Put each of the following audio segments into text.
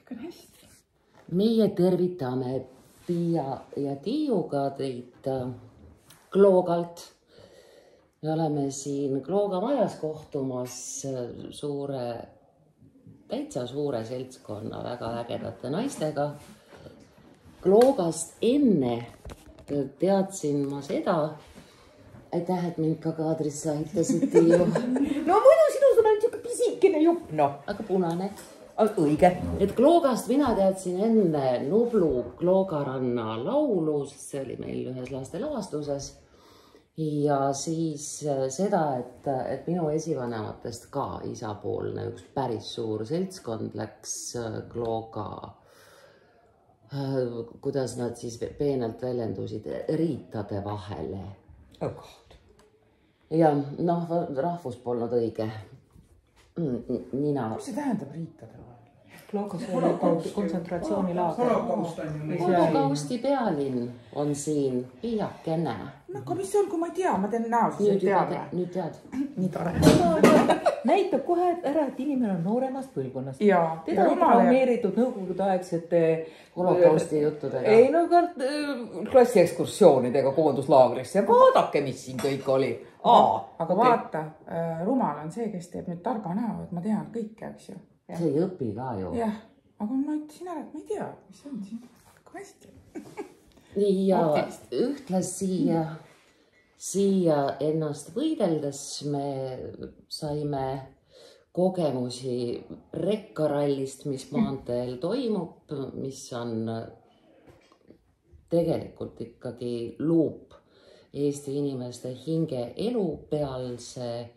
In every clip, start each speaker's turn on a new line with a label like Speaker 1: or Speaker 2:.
Speaker 1: kõik on hästi.
Speaker 2: Meie tervitame Piia ja Tiiuga teid Kloogalt. Me oleme siin Klooga majas kohtumas täitsa suure seltskonna väga ägedate naistega. Kloogast enne teadsin ma seda, aitäh, et mind ka kaadrisse aitasid, Tiiu.
Speaker 1: No muidu sinust on ainult pisikene jupp, noh.
Speaker 2: Aga punane.
Speaker 1: Õige.
Speaker 2: Et Kloogast mina teadsin enne Nublu Kloogaranna laulu, sest see oli meil ühes lastelavastuses. Ja siis seda, et minu esivanematest ka isapoolne üks päris suur seltskond läks Klooga, kuidas nad siis peenelt väljendusid, riitade vahele.
Speaker 1: Oh God.
Speaker 2: Ja noh, rahvus polnud õige. Nina.
Speaker 1: Mis see tähendab riitade vahel? Kloogas oli kontsentratsioonilaager.
Speaker 2: Holokausti pealinn on siin piiakene.
Speaker 1: No aga mis see on, kui ma ei tea? Ma teen näo, siis ei tea.
Speaker 2: Nüüd tead.
Speaker 1: Nii tore.
Speaker 3: Näitab kohe ära, et inimene on nooremast põlvkonnast.
Speaker 1: Jaa.
Speaker 3: Teda on traumeeritud nõukogudeaegsete
Speaker 2: holokausti juttudega.
Speaker 3: Ei, no klassiekskursioonidega koonduslaagrisse. Vaadake, mis siin kõik oli.
Speaker 1: Aga vaata, rumal on see, kes teeb nüüd targa näo, et ma tean kõike, eks ju.
Speaker 2: See ei õpi ka ju.
Speaker 1: Jah, aga ma ütlesin ära, et ma ei tea, mis on siin. Aga hästi.
Speaker 2: Nii ja ühtlasi siia ennast võideldes me saime kogemusi rekkarallist, mis maanteel toimub, mis on tegelikult ikkagi luup Eesti inimeste hinge elu peal, see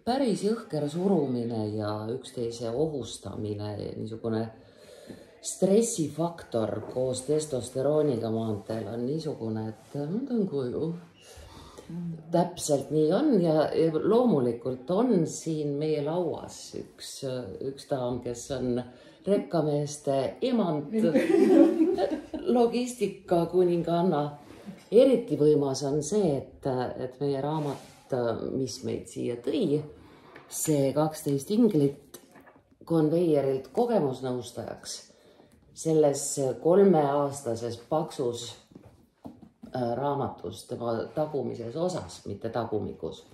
Speaker 2: päris jõhker surumine ja üksteise ohustamine, niisugune stressifaktor koos testosterooniga maanteel on niisugune, et ma tõin kuju. Täpselt nii on ja loomulikult on siin meie lauas üks daam, kes on rekkameeste emand, logistika kuninganna. Eriti võimas on see, et meie raamat, mis meid siia tõi, see 12 inglit konveierilt kogemusnõustajaks selles 3-aastases paksus raamatus, tema tagumises osas, mitte tagumikus,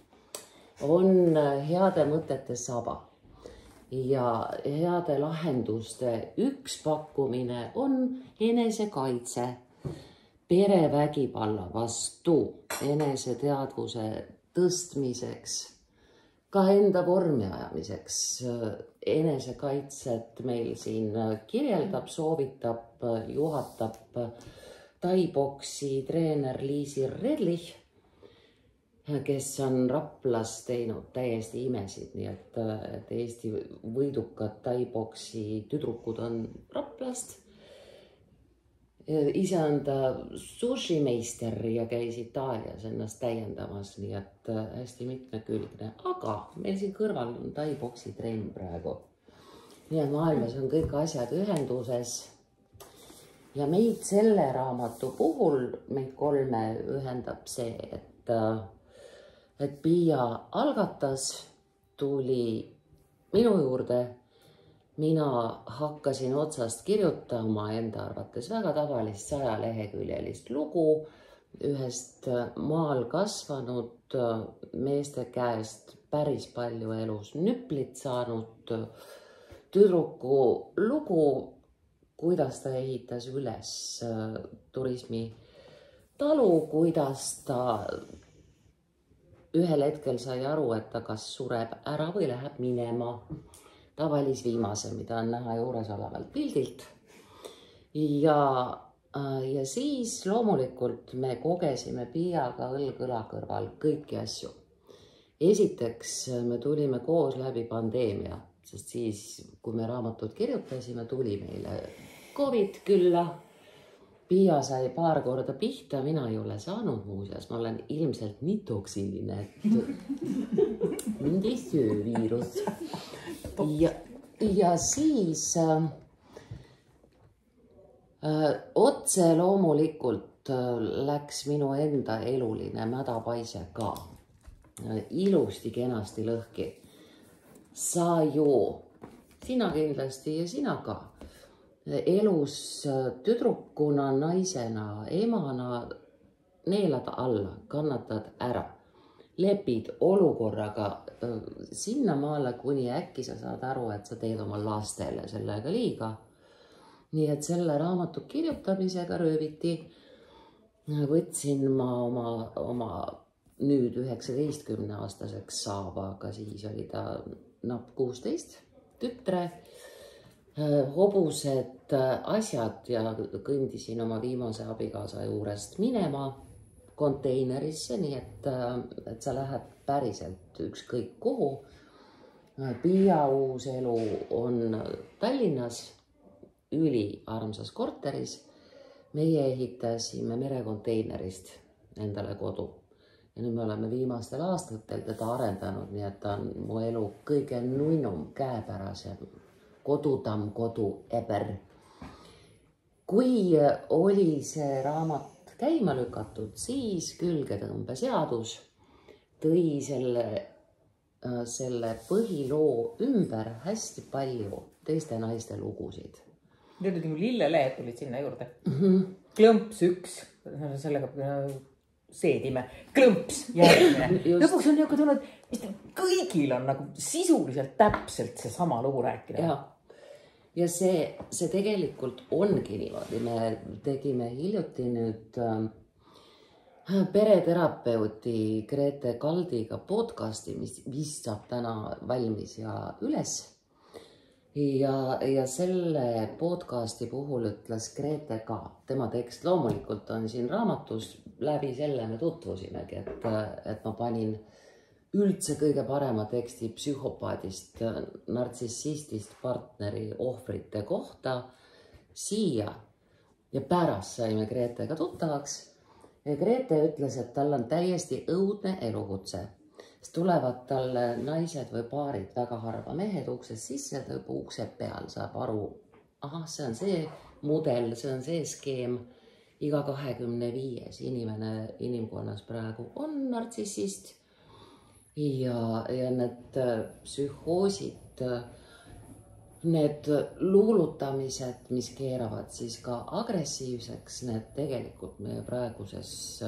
Speaker 2: on heade mõtete saba. Ja heade lahenduste üks pakkumine on enesekaitse, perevägivalla vastu, eneseteadvuse tõstmiseks, ka enda vormi ajamiseks. Enesekaitset meil siin kirjeldab, soovitab, juhatab taiboksi treener Liisi Redlich, kes on Raplas teinud täiesti imesid, nii et Eesti võidukad taiboksi tüdrukud on Raplast. Ise on ta sushimeister ja käis Itaalias ennast täiendamas, nii et hästi mitmekülgne. Aga meil siin kõrval on taiboksi trenn praegu. Nii et maailmas on kõik asjad ühenduses. Ja meid selle raamatu puhul, meid 3 ühendab see, et Piia algatas, tuli minu juurde. Mina hakkasin otsast kirjutama enda arvates väga tavalist 100-leheküljelist lugu ühest maal kasvanud meeste käest päris palju elus nüplit saanud tüdruku lugu, kuidas ta ehitas üles turismitalu, kuidas ta ühel hetkel sai aru, et ta kas sureb ära või läheb minema. Ta valis viimase, mida on näha juures olevalt pildilt. Ja siis loomulikult me kogesime Piiaga õlg-õla kõrval kõiki asju. Esiteks me tulime koos läbi pandeemia, sest siis, kui me raamatut kirjutasime, tuli meile COVID külla. Piia sai paar korda pihta, mina ei ole saanud muuseas, ma olen ilmselt nii toksiline, et mind ei söö viirus. Ja siis otse loomulikult läks minu enda eluline mädapaise ka ilusti kenasti lõhki. Sa ju sina kindlasti ja sina ka. Elus tüdrukuna, naisena, emana neelad alla, kannatad ära. Lepid olukorraga sinnamaale, kuni äkki sa saad aru, et sa teed oma lastele sellega liiga. Nii et selle raamatu kirjutamisega rööviti võtsin ma oma nüüd 19-aastaseks saava, aga siis oli ta napp 16 tütre, hobused asjad ja kõndisin oma viimase abikaasa juurest minema konteinerisse, nii et sa lähed päriselt ükskõik kuhu. Piia uus elu on Tallinnas, üliarmsas korteris. Meie ehitasime merekonteinerist endale kodu. Ja nüüd me oleme viimastel aastatel teda arendanud, nii et ta on mu elu kõige nunnum, käepärasem, kodutam kodu ever. Kui oli see raamat käima lükatud, siis külgetõmbeseadus tõi selle põhiloo ümber hästi palju teiste naiste lugusid.
Speaker 3: Need olid nagu lillelehed tulid sinna juurde. Klõmps 1, sellega seedime. Klõmps järgmine. Lõpuks on niisugune tunne, et kõigil on nagu sisuliselt täpselt see sama lugu rääkida.
Speaker 2: Ja see tegelikult ongi niimoodi. Me tegime hiljuti nüüd pereterapeuti Grete Kaldiga podcasti, mis vist saab täna valmis ja üles. Ja selle podcasti puhul ütles Grete ka, tema tekst loomulikult on siin raamatus, läbi selle me tutvusimegi, et ma panin üldse kõige parema teksti psühhopaadist, nartsissistist partneri ohvrite kohta siia ja pärast saime Gretega tuttavaks. Ja Grete ütles, et tal on täiesti õudne elukutse. Siis tulevad talle naised või paarid, väga harva mehed uksest sisse, ta juba ukse peal saab aru, ahah, see on see mudel, see on see skeem. Iga 25 inimene inimkonnas praegu on nartsissist ja need psühhoosid, need luulutamised, mis keeravad siis ka agressiivseks, need tegelikult meie praeguses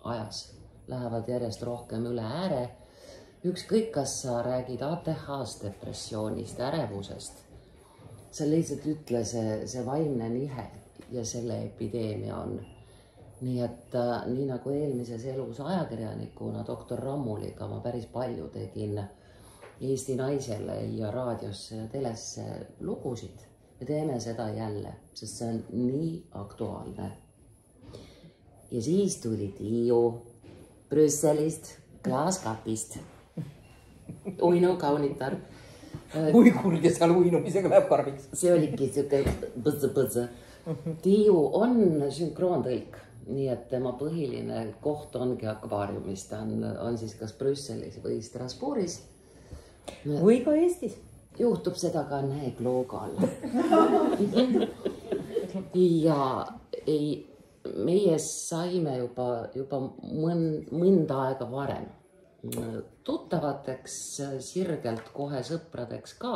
Speaker 2: ajas lähevad järjest rohkem üle ääre. Ükskõik, kas sa räägid ATH-st, depressioonist, ärevusest. See lihtsalt ütle see vaimne nihe ja selle epideemia on. Nii et nii nagu eelmises elus ajakirjanikuna doktor Rammuliga ma päris palju tegin Eesti Naisele ja raadiosse ja telesse lugusid. Me teeme seda jälle, sest see on nii aktuaalne. Ja siis tuli Tiiu Brüsselist, klaaskapist. Uinu kaunitar.
Speaker 3: Uigur, kes seal uinumisega läheb karmiks.
Speaker 2: See oligi siuke põdze. Tiiu on sünkroontõlk, nii et tema põhiline koht ongi akvaariumis. Ta on siis kas Brüsselis või Strasbourgis.
Speaker 3: Või ka Eestis.
Speaker 2: Juhtub seda ka Näekloogal. Ja meie saime juba mõnda aega varem tuttavateks, sirgelt kohe sõpradeks ka,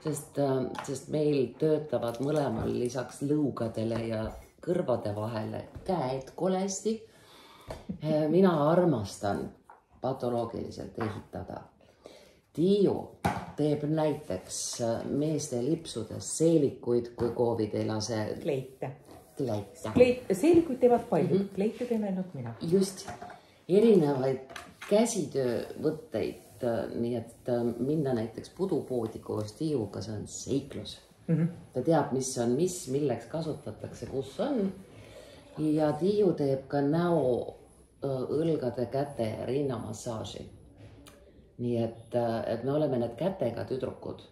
Speaker 2: sest meil töötavad mõlemal lisaks lõugadele ja kõrvade vahele käed kolesti. Mina armastan patoloogiliselt ehitada. Tiiu teeb näiteks meeste lipsudes seelikuid, kui koovid ei lase
Speaker 3: Kleite.
Speaker 2: Seelikuid
Speaker 3: teevad palju, kleite teen ainult mina.
Speaker 2: Just, erinevaid käsitöövõtteid, nii et minna näiteks pudupoodi koos Tiiuga, see on seiklus. Ta teab, mis on mis, milleks kasutatakse, kus on. Ja Tiiu teeb ka näo, õlgade, käte ja rinnamassaaži. Nii et me oleme need kätega tüdrukud.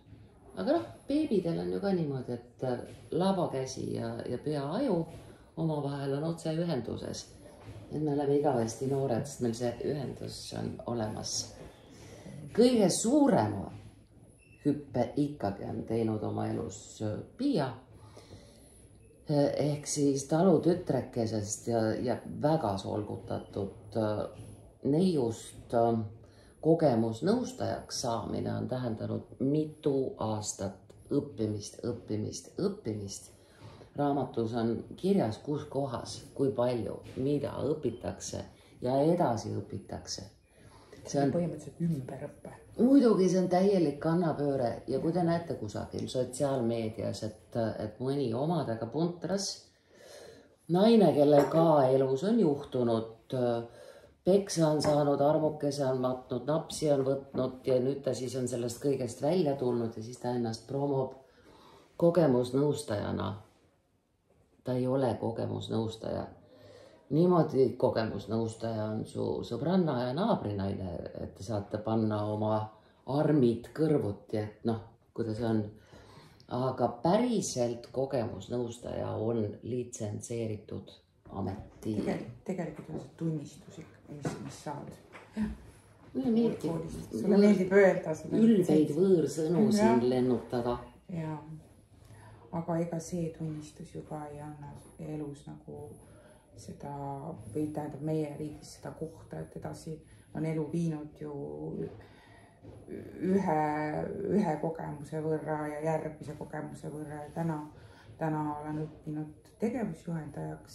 Speaker 2: Aga beebidel on ju ka niimoodi, et labakäsi ja peaaju omavahel on otse ühenduses. Et me oleme igavesti noored, sest meil see ühendus on olemas. Kõige suurema hüppe ikkagi on teinud oma elus Piia. Ehk siis talutütrekesest ja väga solgutatud neiust kogemusnõustajaks saamine on tähendanud mitu aastat õppimist. Raamatus on kirjas, kus kohas, kui palju, mida õpitakse ja edasi õpitakse.
Speaker 1: See on põhimõtteliselt ümberõppe.
Speaker 2: Muidugi see on täielik kannapööre ja kui te näete kusagil sotsiaalmeedias, et mõni omadega puntras naine, kellel ka elus on juhtunud, peksa on saanud, armukese on matnud, napsi on võtnud ja nüüd ta siis on sellest kõigest välja tulnud ja siis ta ennast promob kogemusnõustajana. Ta ei ole kogemusnõustaja. Niimoodi kogemusnõustaja on su sõbranna ja naabrinaine, et te saate panna oma armid kõrvuti, et noh, kuidas on. Aga päriselt kogemusnõustaja on litsentseeritud ameti.
Speaker 1: Tegelikult on see tunnistus, mis saad.
Speaker 2: Sulle
Speaker 1: meeldib öelda.
Speaker 2: Ülbeid võõrsõnu siin lennutada.
Speaker 1: Ja. Aga ega see tunnistus juba ei anna elus nagu seda, või tähendab meie riigis seda kohta, et edasi on elu viinud ju ühe kogemuse võrra ja järgmise kogemuse võrra ja täna olen õppinud tegevusjuhendajaks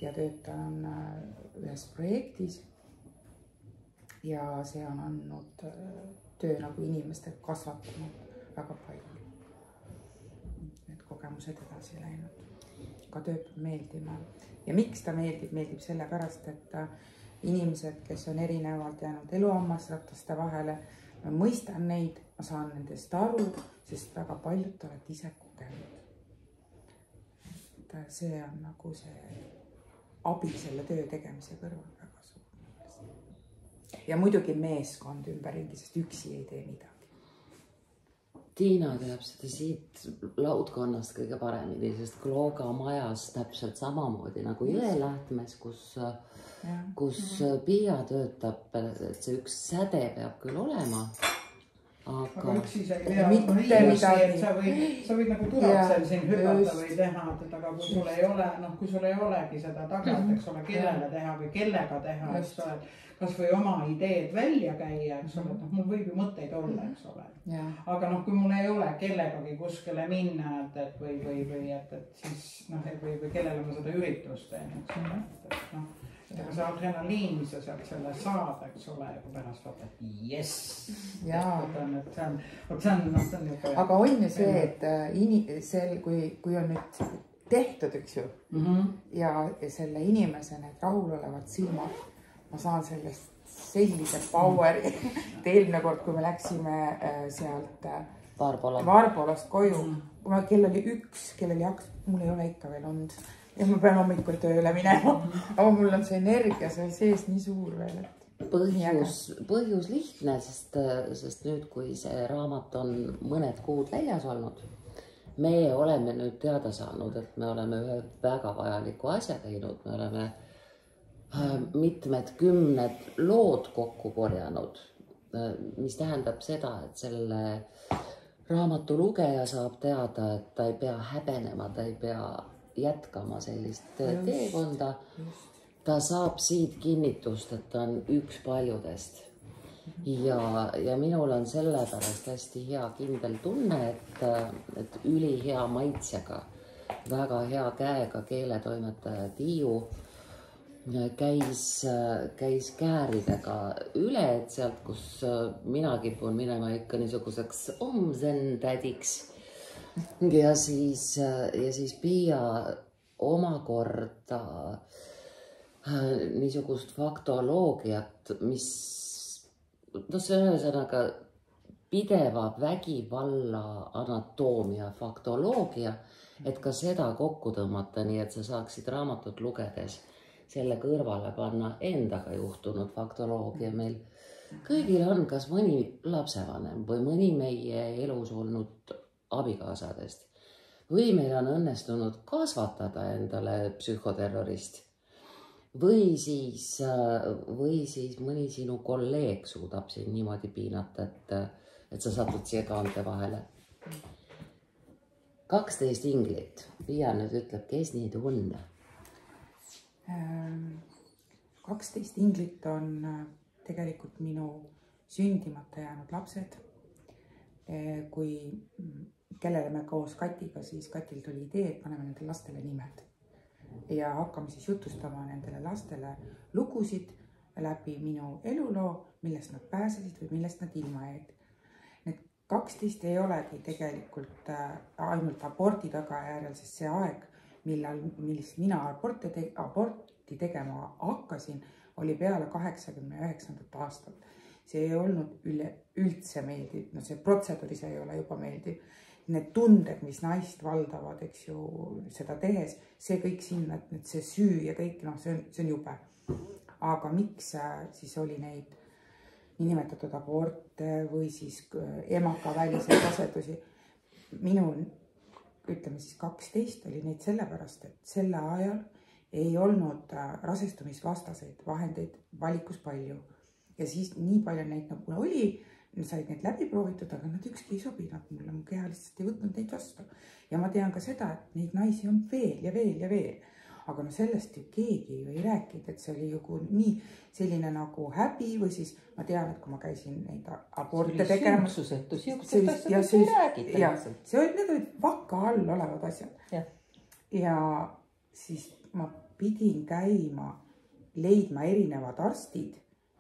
Speaker 1: ja töötan ühes projektis ja see on andnud töö nagu inimestel kasvatanud väga palju. Need kogemused edasi läinud. Ka töö peab meeldima. Ja miks ta meeldib sellepärast, et inimesed, kes on erinevalt jäänud eluhammasrataste vahele, ma mõistan neid, ma saan nendest aru, sest väga paljud oled ise kogenud. See on nagu see abi selle töö tegemise kõrval väga suur. Ja muidugi meeskond ümberringi, sest üksi ei tee midagi.
Speaker 2: Tiina teab seda siit laudkonnast kõige paremini, sest Klooga majas täpselt samamoodi nagu Jõelähtmes, kus Piia töötab, et see üks säde peab küll olema.
Speaker 4: Aga üksi sa ei tea, sa võid nagu turaksel siin hüvata või teha, aga kui sul ei olegi seda tagad, eks ole, kellele teha või kellega teha, eks ole, kas või oma ideed välja käia, eks ole, et mul võib ju mõtteid olla, eks ole. Aga kui mul ei ole kellegagi kuskile minna, või siis, või kellele ma seda üritust teen, eks ole, et see adrenaliin, mis sa sealt selle saad, eks ole, ja kui pärast vaata, et jess.
Speaker 1: Aga on ju see, et kui on nüüd tehtud, eks ju, ja selle inimese need rahulolevad silmad, ma saan sellest sellise poweri. Eelmine kord, kui me läksime sealt Varbolast koju, kell oli 1, kell oli 2, mul ei ole ikka veel olnud. Ja ma pean hommikul tööle minema, aga mul on see energia seal sees nii suur veel.
Speaker 2: Põhjus lihtne, sest nüüd, kui see raamat on mõned kuud väljas olnud, meie oleme nüüd teada saanud, et me oleme ühe väga vajaliku asja teinud. Me oleme mitmed 10 lood kokku korjanud, mis tähendab seda, et selle raamatu lugeja saab teada, et ta ei pea häbenema, ta ei pea jätkama sellist teekonda. Ta saab siit kinnitust, et ta on üks paljudest. Ja minul on sellepärast hästi hea kindel tunne, et ülihea maitsega, väga hea käega keeletoimetaja Tiiu käis kääridega üle, et sealt, kus mina kipun minema ikka niisuguseks omzen-tädiks. Ja siis Piia omakorda niisugust faktoloogiat, mis see on ühesõnaga pideva vägivalla anatoomia faktoloogia, et ka seda kokku tõmmata, nii et sa saaksid raamatut lugedes selle kõrvale panna endaga juhtunud faktoloogia. Meil kõigil on kas mõni lapsevanem või mõni meie elus olnud abikaasadest või meil on õnnestunud kasvatada endale psühhoterrorist või siis mõni sinu kolleeg suudab siin niimoodi piinata, et sa satud siia kaante vahele. 12 inglit. Piia nüüd ütleb, kes neid on?
Speaker 1: 12 inglit on tegelikult minu sündimata jäänud lapsed, kellele me koos Katiga, siis Katil tuli idee, et paneme nendele lastele nimed ja hakkame siis jutustama nendele lastele lugusid läbi minu eluloo, millest nad pääsesid või millest nad ilma jäid. Need 12 ei olegi tegelikult ainult abordi tagajärjel, sest see aeg, millest mina aborti tegema hakkasin, oli peale 89. aastat. See ei olnud üldse meeldiv, no see protseduur ise ei ole juba meeldiv. Need tunded, mis naist valdavad, eks ju, seda tehes, see kõik sinna, et see süü ja kõik, noh, see on jube. Aga miks siis oli neid niinimetatud aborte või siis emakaväliseid rasedusi? Minul, ütleme siis 12 oli neid sellepärast, et selle ajal ei olnud rasestumisvastaseid vahendeid valikus palju. Ja siis nii palju neid nagu oli, said neid läbi proovitud, aga nad ükski ei sobinud mulle, mu keha lihtsalt ei võtnud neid vastu. Ja ma tean ka seda, et neid naisi on veel ja veel ja veel. Aga no sellest ju keegi ju ei rääkinud, et see oli ju nii selline nagu häbi või siis ma tean, et kui ma käisin neid aborte tegema. Need olid vaka all olevad asjad. Ja siis ma pidin käima, leidma erinevad arstid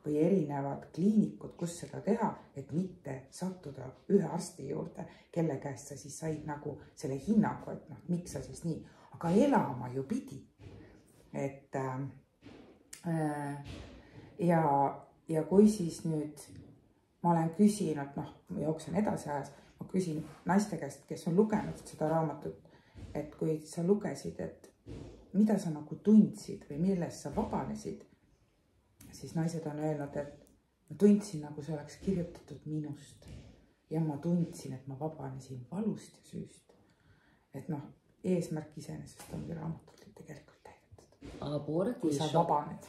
Speaker 1: või erinevad kliinikud, kus seda teha, et mitte sattuda ühe arsti juurde, kelle käest sa siis said nagu selle hinnangu, et noh, miks sa siis nii, aga elama ju pidi. Ja kui siis nüüd ma olen küsinud, noh, ma jooksen edasi ajas, ma küsin naiste käest, kes on lugenud seda raamatut, et kui sa lugesid, et mida sa nagu tundsid või millest sa vabanesid, siis naised on öelnud, et ma tundsin, nagu see oleks kirjutatud minust ja ma tundsin, et ma vabanesin valust ja süüst. Et noh, eesmärk iseenesest ongi raamatult tegelikult täidetud. Kui sa vabaned.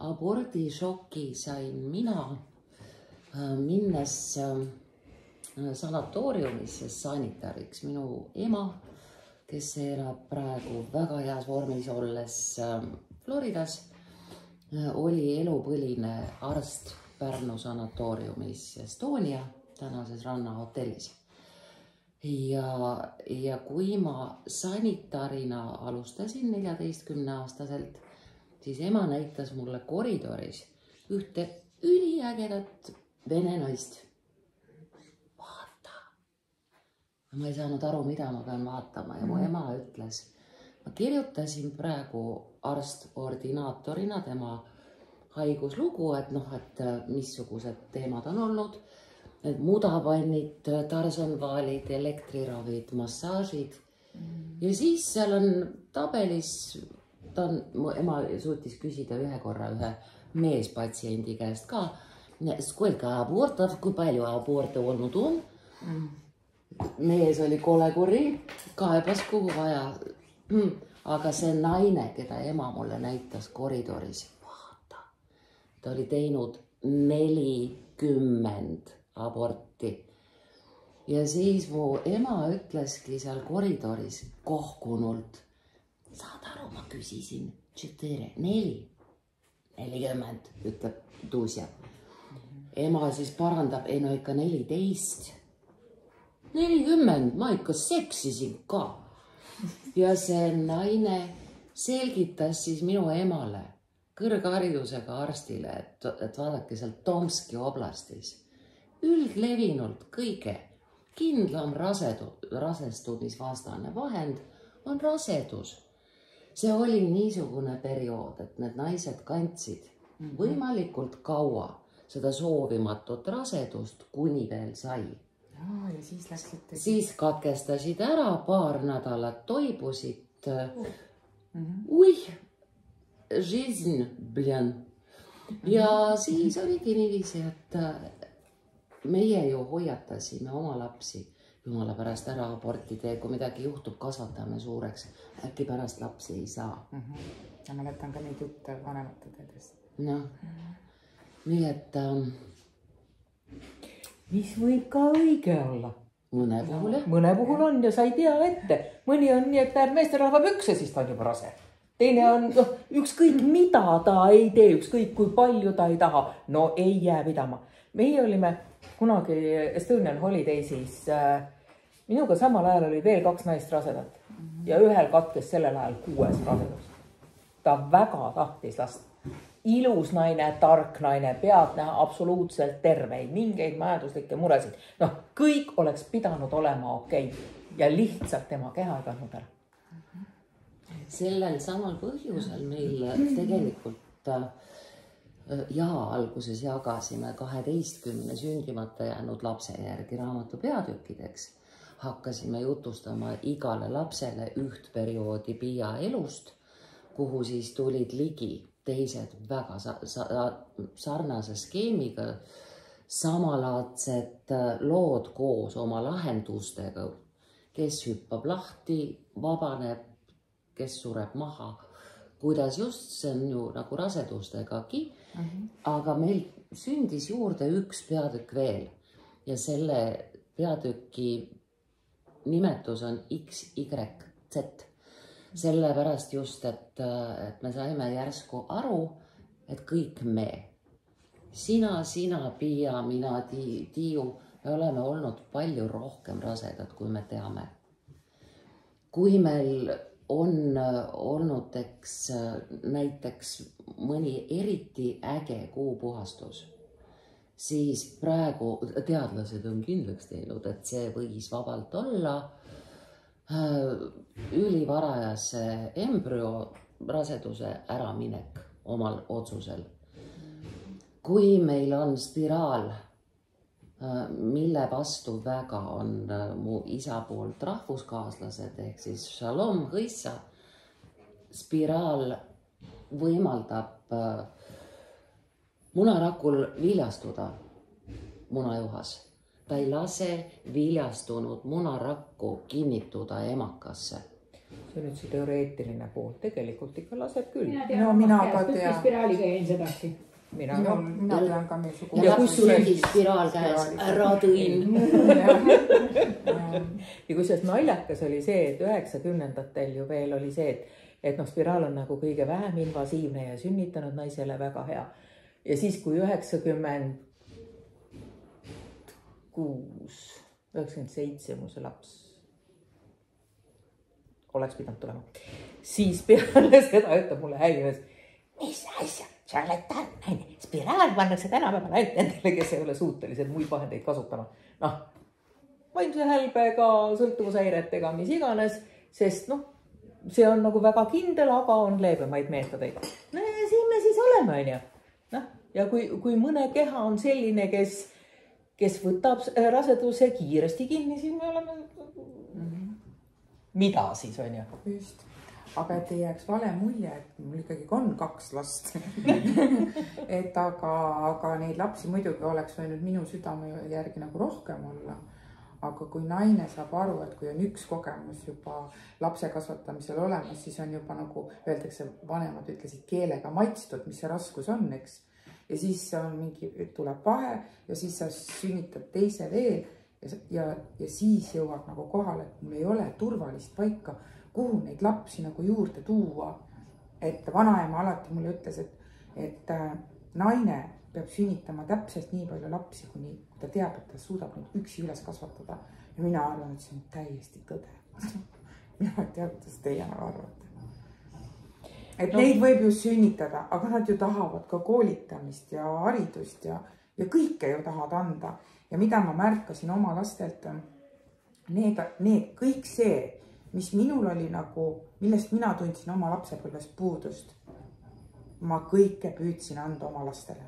Speaker 2: Abordišoki sain mina minnes sanatooriumisse sanitariks. Minu ema, kes elab praegu väga heas vormis olles Floridas, oli elupõline arst Pärnu sanatooriumis Estonia, tänases rannahotellis. Ja kui ma sanitarina alustasin 14-aastaselt, siis ema näitas mulle koridoris ühte üliägedat vene naist. Vaata! Ma ei saanud aru, mida ma pean vaatama ja mu ema ütles, ma kirjutasin praegu arst-ordinaatorina tema haiguslugu, et noh, et missugused teemad on olnud, et mudapannid, tarsonvaalid, elektriravid, massaažid. Ja siis seal on tabelis, mu ema suutis küsida ühe korra ühe meespatsiendi käest ka, skолько abortov, kui palju aborte olnud on. Mees oli kolekuri, kaebas kuhu vaja. Aga see naine, keda ema mulle näitas koridoris, vaata, ta oli teinud 40 aborti. Ja siis mu ema ütleski seal koridoris kohkunult, saad aru, ma küsisin 40, ütleb Tuusja. Ema siis parandab, ei no ikka 14. 40, ma ikka seksisin ka. Ja see naine selgitas siis minu emale, kõrgharidusega arstile, et vaadake seal Tomski oblastis. Üldlevinult kõige kindlam rasestumisvastane vahend on rasedus. See oli niisugune periood, et need naised kandsid võimalikult kaua seda soovimatut rasedust, kuni veel sai.
Speaker 1: Ja
Speaker 2: siis katkestasid ära, paar nädalat toibusid. Жизнь, bljan. Ja siis oligi niiviisi, et meie ju hoiatasime oma lapsi jumala pärast ära aborti tee, kui midagi juhtub, kasvatame suureks, äkki pärast lapsi ei saa.
Speaker 1: Ja mäletan ka neid jutte vanemate teedest.
Speaker 2: Noh, nii et
Speaker 3: mis võib ka õige olla.
Speaker 2: Mõne puhul jah.
Speaker 3: Mõne puhul on ja sa ei tea ette. Mõni on nii, et näeb meesterahva pükse, siis ta on juba rase. Teine on, ükskõik mida ta ei tee, ükskõik kui palju ta ei taha. No ei jää pidama. meie olime kunagi Estonian Holidaysis, minuga samal ajal oli veel 2 naist rasedat ja ühel katkes sellel ajal 6 rasedus. Ta väga tahtis last. Ilus naine, tark naine, peab näha absoluutselt terveid, mingeid majanduslikke muresid. Noh, kõik oleks pidanud olema okei. Ja lihtsalt tema keha ei kandnud ära.
Speaker 2: Sellel samal põhjusel meil tegelikult alguses jagasime 12 sündimata jäänud lapse järgi raamatu peatükkideks. Hakkasime jutustama igale lapsele üht perioodi Piia elust, kuhu siis tulid ligi teised väga sarnase skeemiga, samalaadsed lood koos oma lahendustega, kes hüppab lahti, vabaneb, kes sureb maha, kuidas just, see on ju nagu rasedustegagi, aga meil sündis juurde üks peatükk veel ja selle peatüki nimetus on XYZ. Sellepärast just, et me saime järsku aru, et kõik me, sina, Piia, mina, Tiiu, me oleme olnud palju rohkem rasedad, kui me teame. Kui meil on olnud näiteks mõni eriti äge kuupuhastus, siis praegu teadlased on kindlaks teinud, et see võis vabalt olla ülivarajase embrüo raseduse äraminek omal otsusel. Kui meil on spiraal, mille vastu väga on mu isa poolt rahvuskaaslased, ehk siis Shalom Hõissa, spiraal võimaldab munarakul viljastuda munajuhas. Ta ei lase viljastunud munarakku kinnituda emakasse.
Speaker 3: See on nüüd see teoreetiline pool. Tegelikult ikka laseb küll.
Speaker 1: Mina ka tean.
Speaker 5: Spiraaliga jäin sedasi.
Speaker 1: Mina tean ka meil sugu.
Speaker 2: Ja kus sündis spiraal käes? Ära tõin.
Speaker 3: Ja kusjuures naljakas oli see, et 90-ndatel ju veel oli see, et spiraal on nagu kõige vähem invasiivne ja sünnitanud naisele väga hea. Ja siis, kui 96, 97 mu see laps oleks pidanud tulema, siis peale seda ütleb mulle häirimas, mis asja, sa oled tark naine, spiraal pannakse tänapäeval ainult nendele, kes ei ole suutelised muid vahendeid kasutama. Noh, vaimse hälbega, sõltuvushäiretega, mis iganes, sest see on nagu väga kindel, aga on leebemaid meetodeid. No ja siin me siis oleme, on ju. Ja kui mõne keha on selline, kes võtab raseduse kiiresti kinni, siis me oleme... Mida siis on ju?
Speaker 1: Just. Aga et ei jääks vale mulje, et mul ikkagi on 2 last. Et aga neid lapsi muidugi oleks võinud minu südame järgi nagu rohkem olla. Aga kui naine saab aru, et kui on üks kogemus juba lapse kasvatamisel olemas, siis on juba nagu öeldakse, vanemad ütlesid keelega maitstud, mis see raskus on, eks. Ja siis on mingi, tuleb vahe ja siis sa sünnitad teise veel ja siis jõuab nagu kohale, et mul ei ole turvalist paika, kuhu neid lapsi nagu juurde tuua. Et vanaema alati mulle ütles, et naine peab sünnitama täpselt nii palju lapsi, kuni ta teab, et ta suudab neid üksi üles kasvatada. Ja mina arvan, et see on täiesti tõde. Mina ei tea, kuidas teie arvate. Et neid võib ju sünnitada, aga nad ju tahavad ka koolitamist ja haridust ja kõike ju tahavad anda. Ja mida ma märkasin oma lastelt, need kõik see, mis minul oli nagu, millest mina tundsin oma lapsepõlvest puudust, ma kõike püüdsin anda oma lastele.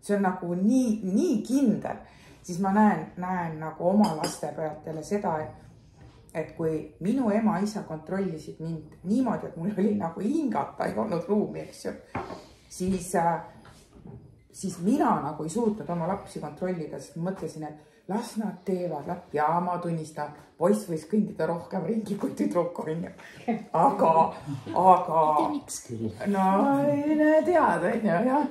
Speaker 1: See on nagu nii kindel, siis ma näen nagu oma laste pealt jälle seda, et kui minu ema isa kontrollisid mind niimoodi, et mul oli nagu hingata, ei olnud ruumi, eks ju, siis mina nagu ei suutnud oma lapsi kontrollida, sest mõtlesin, et las nad teevad, ja ma tunnistan, poiss võis kõndida rohkem ringi kui tüdruk, on ju. Aga...
Speaker 2: Miks küll?
Speaker 1: No, ei tead, on ju, jah.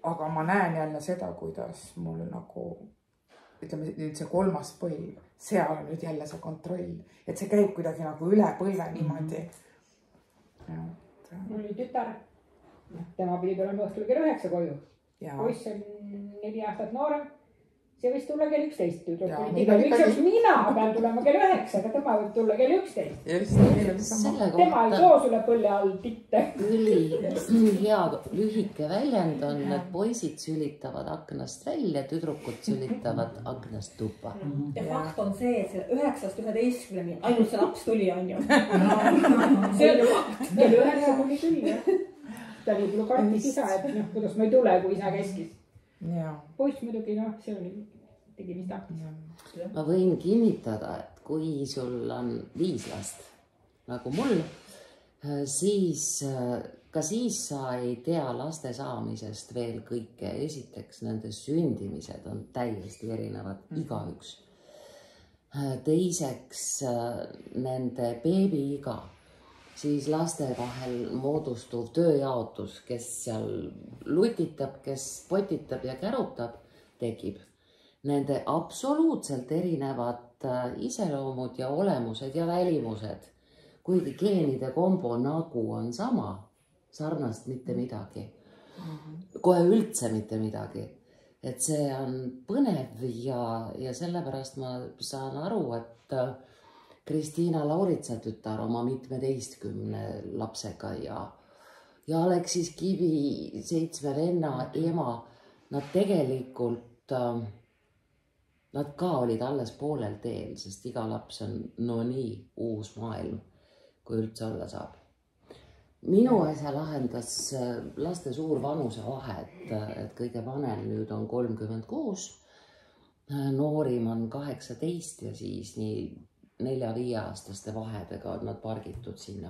Speaker 1: Aga ma näen jälle seda, kuidas mul nagu, ütleme nüüd see 3. põlv, seal on nüüd jälle see kontroll, et see käib kuidagi nagu üle põlve niimoodi.
Speaker 5: Mul oli tütar, tema pidi tulema õhtul kell 9 koju poiss on 4 aastat noorem. See võis tulla kell 11. Miks mina pean tulema kell 9, aga tema võib tulla kell 11. Tema ei too sulle põlle all titte.
Speaker 2: Hea lühike väljend on, et poisid sülitavad aknast välja, tüdrukud sülitavad aknast tuppa.
Speaker 6: Ja fakt on see, et selle 9-11 ainult see laps tuli, on ju.
Speaker 5: See on ju fakt. Kell 9 tuli küll, jah. Ta võib ju kartis isa, et kuidas ma ei tule, kui isa keskis. Poiss muidugi, see oli tegi mis tahtis.
Speaker 2: Ma võin kinnitada, et kui sul on 5 last, nagu mul, siis ka siis sa ei tea laste saamisest veel kõike. Esiteks, nende sündimised on täiesti erinevad, igaüks. Teiseks, nende beebiiga, siis laste vahel moodustuv tööjaotus, kes seal lutitab, kes potitab ja kärutab, tekib. Nende absoluutselt erinevad iseloomud ja olemused ja välimused, kuigi geenide kombo nagu on sama, sarnast mitte midagi. Kohe üldse mitte midagi. Et see on põnev ja sellepärast ma saan aru, et Kristiina Lauritsa tütar oma 17 lapsega ja Aleksis Kivi 7 venna ema, nad tegelikult, nad ka olid alles poolel teel, sest iga laps on no nii uus maailm, kui üldse olla saab. Minu asja lahendas laste suur vanusevahe, et kõige vanem nüüd on 36, noorim on 18 ja siis nii 4-5 aastaste vahedega on nad pargitud sinna.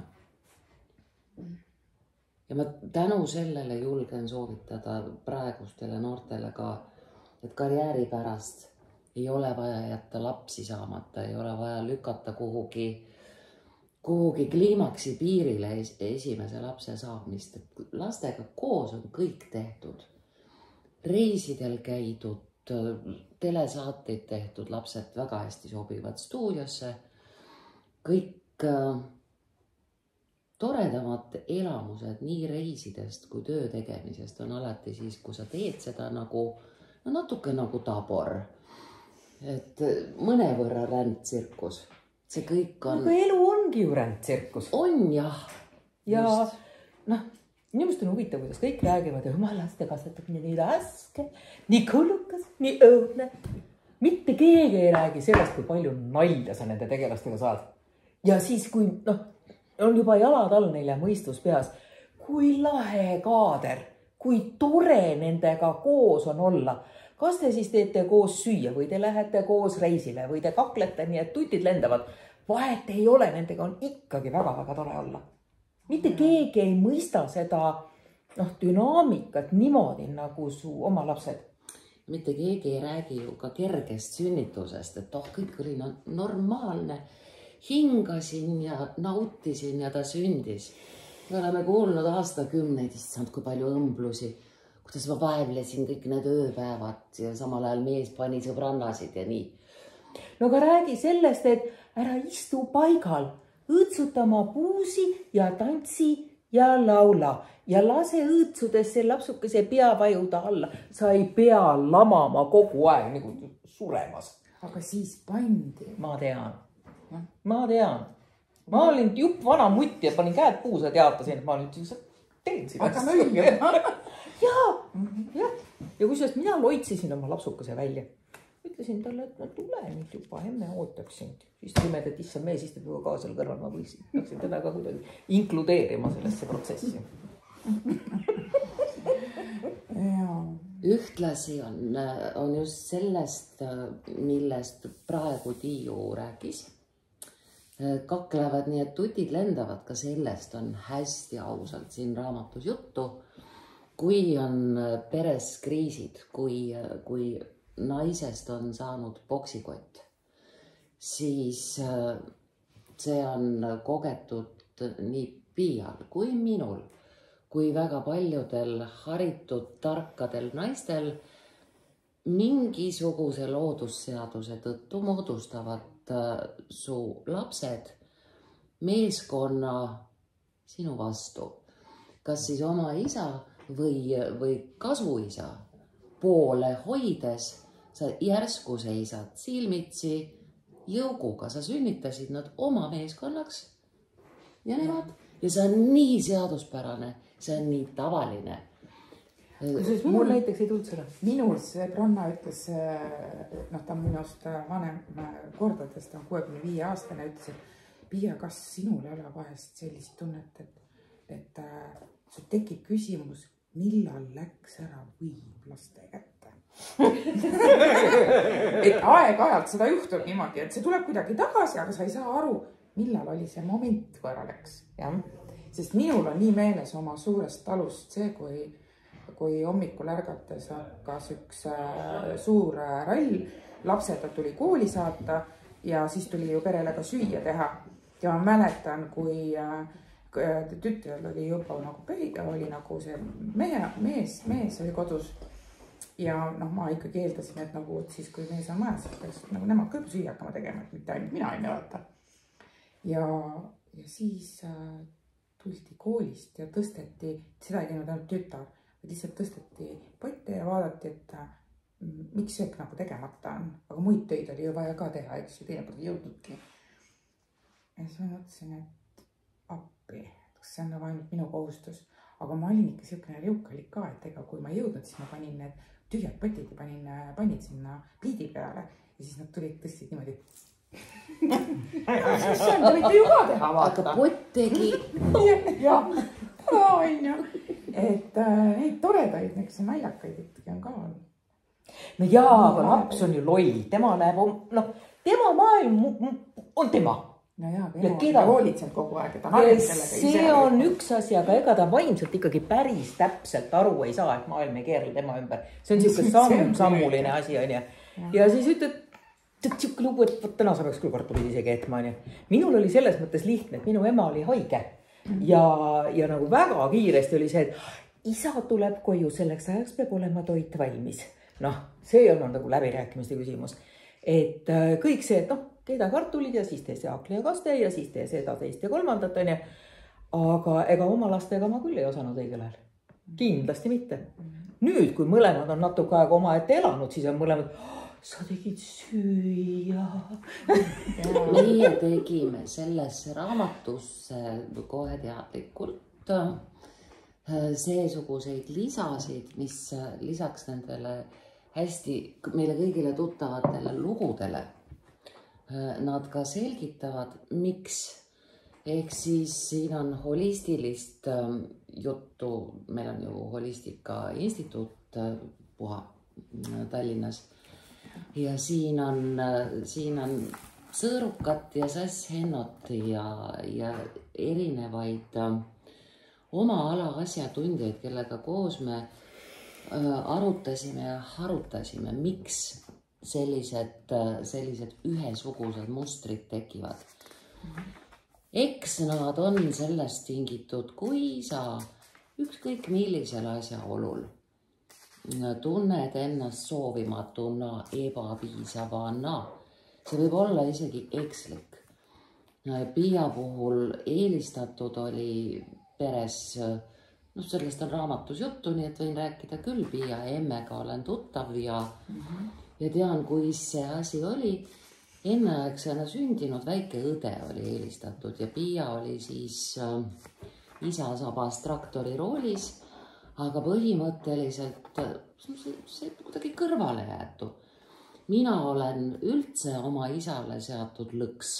Speaker 2: Ja ma tänu sellele julgen soovitada praegustele noortele ka, et karjääri pärast ei ole vaja jätta lapsi saamata, ei ole vaja lükata kuhugi kliimaksi piirile esimese lapse saamist. Et lastega koos on kõik tehtud. Reisidel käidud, telesaateid tehtud, lapsed väga hästi sobivad stuudiosse. Kõik toredamad elamused nii reisidest kui töö tegemisest on alati siis, kui sa teed seda nagu, natuke nagu tabor. Et mõnevõrra rändtsirkus. See kõik on...
Speaker 3: Aga elu ongi ju rändtsirkus.
Speaker 2: On jah.
Speaker 3: Ja inimest on huvitav, kuidas kõik räägivad, oma laste kasvatamine nii raske, nii kulukas, nii õudne. Mitte keegi ei räägi sellest, kui palju nalja sa nende tegelastega saad. Ja siis, kui on juba jalad all neile mõistus peas, kui lahe kaader, kui tore nendega koos on olla. Kas te siis teete koos süüa või te lähete koos reisile või te kaklete nii, et tutid lendavad? Vahet ei ole, nendega on ikkagi väga-väga tore olla. Mitte keegi ei mõista seda dünaamikat niimoodi nagu su oma lapsed.
Speaker 2: Mitte keegi ei räägi ju ka kergest sünnitusest, et kõik oli normaalne. Hingasin ja nautisin ja ta sündis. Me oleme kuulnud aastakümneid, issand, kui palju õmblusi. Kuidas ma vaevlesin kõik need ööpäevad ja samal ajal mees pani sõbrannasid ja nii.
Speaker 3: No aga räägi sellest, et ära istu paigal, õõtsutama puusi ja tantsi ja laula ja lase õõtsudesse lapsukese pea vajuda alla. Sa ei pea lamama kogu aeg nagu suremas.
Speaker 1: Aga siis pandi.
Speaker 3: Ma tean. Ma olin jupp vana mutt ja panin käed puusa ja teatasin, et ma nüüd teen siin.
Speaker 1: Aga lõi.
Speaker 3: Ja kui sellest mina loitsisin oma lapsukese välja. Ütlesin talle, et ma tulen nüüd juba, emme ootaks sind. Siis tuli meelde, et issand mees istub juba kaasal kõrval, ma võiksin teda ka kuidagi inkludeerima sellesse protsessi.
Speaker 2: Ühtlasi on just sellest, millest praegu Tiiu rääkis. Kaklevad nii, et tutid lendavad, ka sellest on hästi ausalt siin raamatus juttu. Kui on peres kriisid, kui naisest on saanud poksikott, siis see on kogetud nii Piial kui minul, kui väga paljudel haritud tarkadel naistel mingisuguse loodusseaduse tõttu moodustavad su lapsed meeskonna sinu vastu. Kas siis oma isa või kasuisa poole hoides sa järsku seisad silmitsi jõuguga, sa sünnitasid nad oma meeskonnaks ja nemad. Ja see on nii seaduspärane, see on nii tavaline.
Speaker 3: Mul näiteks ei tulnud seda.
Speaker 1: Minul see Bronna ütles, ta on minust vanem kordades, ta on 65 aastane, ütles, et Piia, kas sinul ei ole vahest sellist tunnet, et sul tekib küsimus, millal läks ära võim laste kätte? Et aeg-ajalt seda juhtub niimoodi, et see tuleb kuidagi tagasi, aga sa ei saa aru, millal oli see moment, kui ära läks. Sest minul on nii meeles oma suurest talust see, kui hommikul ärgates hakkas üks suur rall, lapsed tuli kooli saata ja siis tuli ju perele ka süüa teha. Ja ma mäletan, kui tütrel oli juba nagu pöiga, oli nagu see mees oli kodus. Ja ma ikkagi eeldasin, et nagu siis, kui mees on majas, siis nagu nemad kõik süüa hakkama tegema, et mitte ainult mina ei vaata. Ja siis tuldi koolist ja tõsteti, seda ei teinud ainult tütar, lihtsalt tõsteti potte ja vaadati, et miks söök nagu tegemata on. Aga muid töid oli ju vaja ka teha, eks ju teinekord ei jõudnudki. Ja siis ma mõtlesin, et appi, kas see on nagu ainult minu kohustus. Aga ma olin ikka siukene riukalik ka, et ega kui ma ei jõudnud, siis ma panin need tühjad potid ja panin pannid sinna pliidi peale ja siis nad tulid tõstsid niimoodi. See on, te võite ju ka teha, vaata.
Speaker 2: Aga pott tegi.
Speaker 1: Jah, on ju. Et neid toredaid, näiteks naljakaid ikkagi on ka olnud.
Speaker 3: No jaa, aga laps on ju loll. Tema näeb, tema maailm on tema.
Speaker 1: No jaa, aga ema hoolitsenud kogu aeg, et ta harjab sellega ise.
Speaker 3: See on üks asi, aga ega ta vaimselt ikkagi päris täpselt aru ei saa, et maailm ei keerle tema ümber. See on siuke sammuline asi, on ju. Ja siis ütled, et siuke lugu, et täna sa peaks küll kartulid isegi etma, on ju. Minul oli selles mõttes lihtne, et minu ema oli haige. Ja nagu väga kiiresti oli see, et isa tuleb koju, selleks ajaks peab olema toit valmis. See on nagu läbirääkimiste küsimus. Et kõik see, et keeda kartulid ja siis tee see haakli ja kaste ja siis tee seda, teist ja kolmandat, on ju. Aga ega oma lastega ma küll ei osanud õigel ajal. Kindlasti mitte. Nüüd, kui mõlemad on natuke aega oma ette elanud, siis on mõlemad, sa tegid süüa.
Speaker 2: Meie tegime sellesse raamatusse kohe teadlikult seesuguseid lisasid, mis lisaks nendele hästi meile kõigile tuttavatele lugudele, nad ka selgitavad, miks. Ehk siis siin on holistilist juttu, meil on ju Holistika Instituut Tallinnas ja siin on sõõrukat ja sass-hennot ja erinevaid oma ala asjatundjaid, kellega koos me arutasime ja harutasime, miks sellised ühesugused mustrid tekivad. Eks nad on sellest tingitud, kui sa ükskõik millisel asjaolul tunned ennast soovimatuna, ebapiisavana. See võib olla isegi ekslik. Piia puhul eelistatud oli peres, sellest on raamatus juttu, nii et võin rääkida küll, Piia ja emmega olen tuttav ja tean, kui see asi oli. Enneaegsena sündinud väike õde oli eelistatud ja Piia oli siis isa sabas traktori roolis, aga põhimõtteliselt see kuidagi kõrvale jäetu. Mina olen üldse oma isale seatud lõks.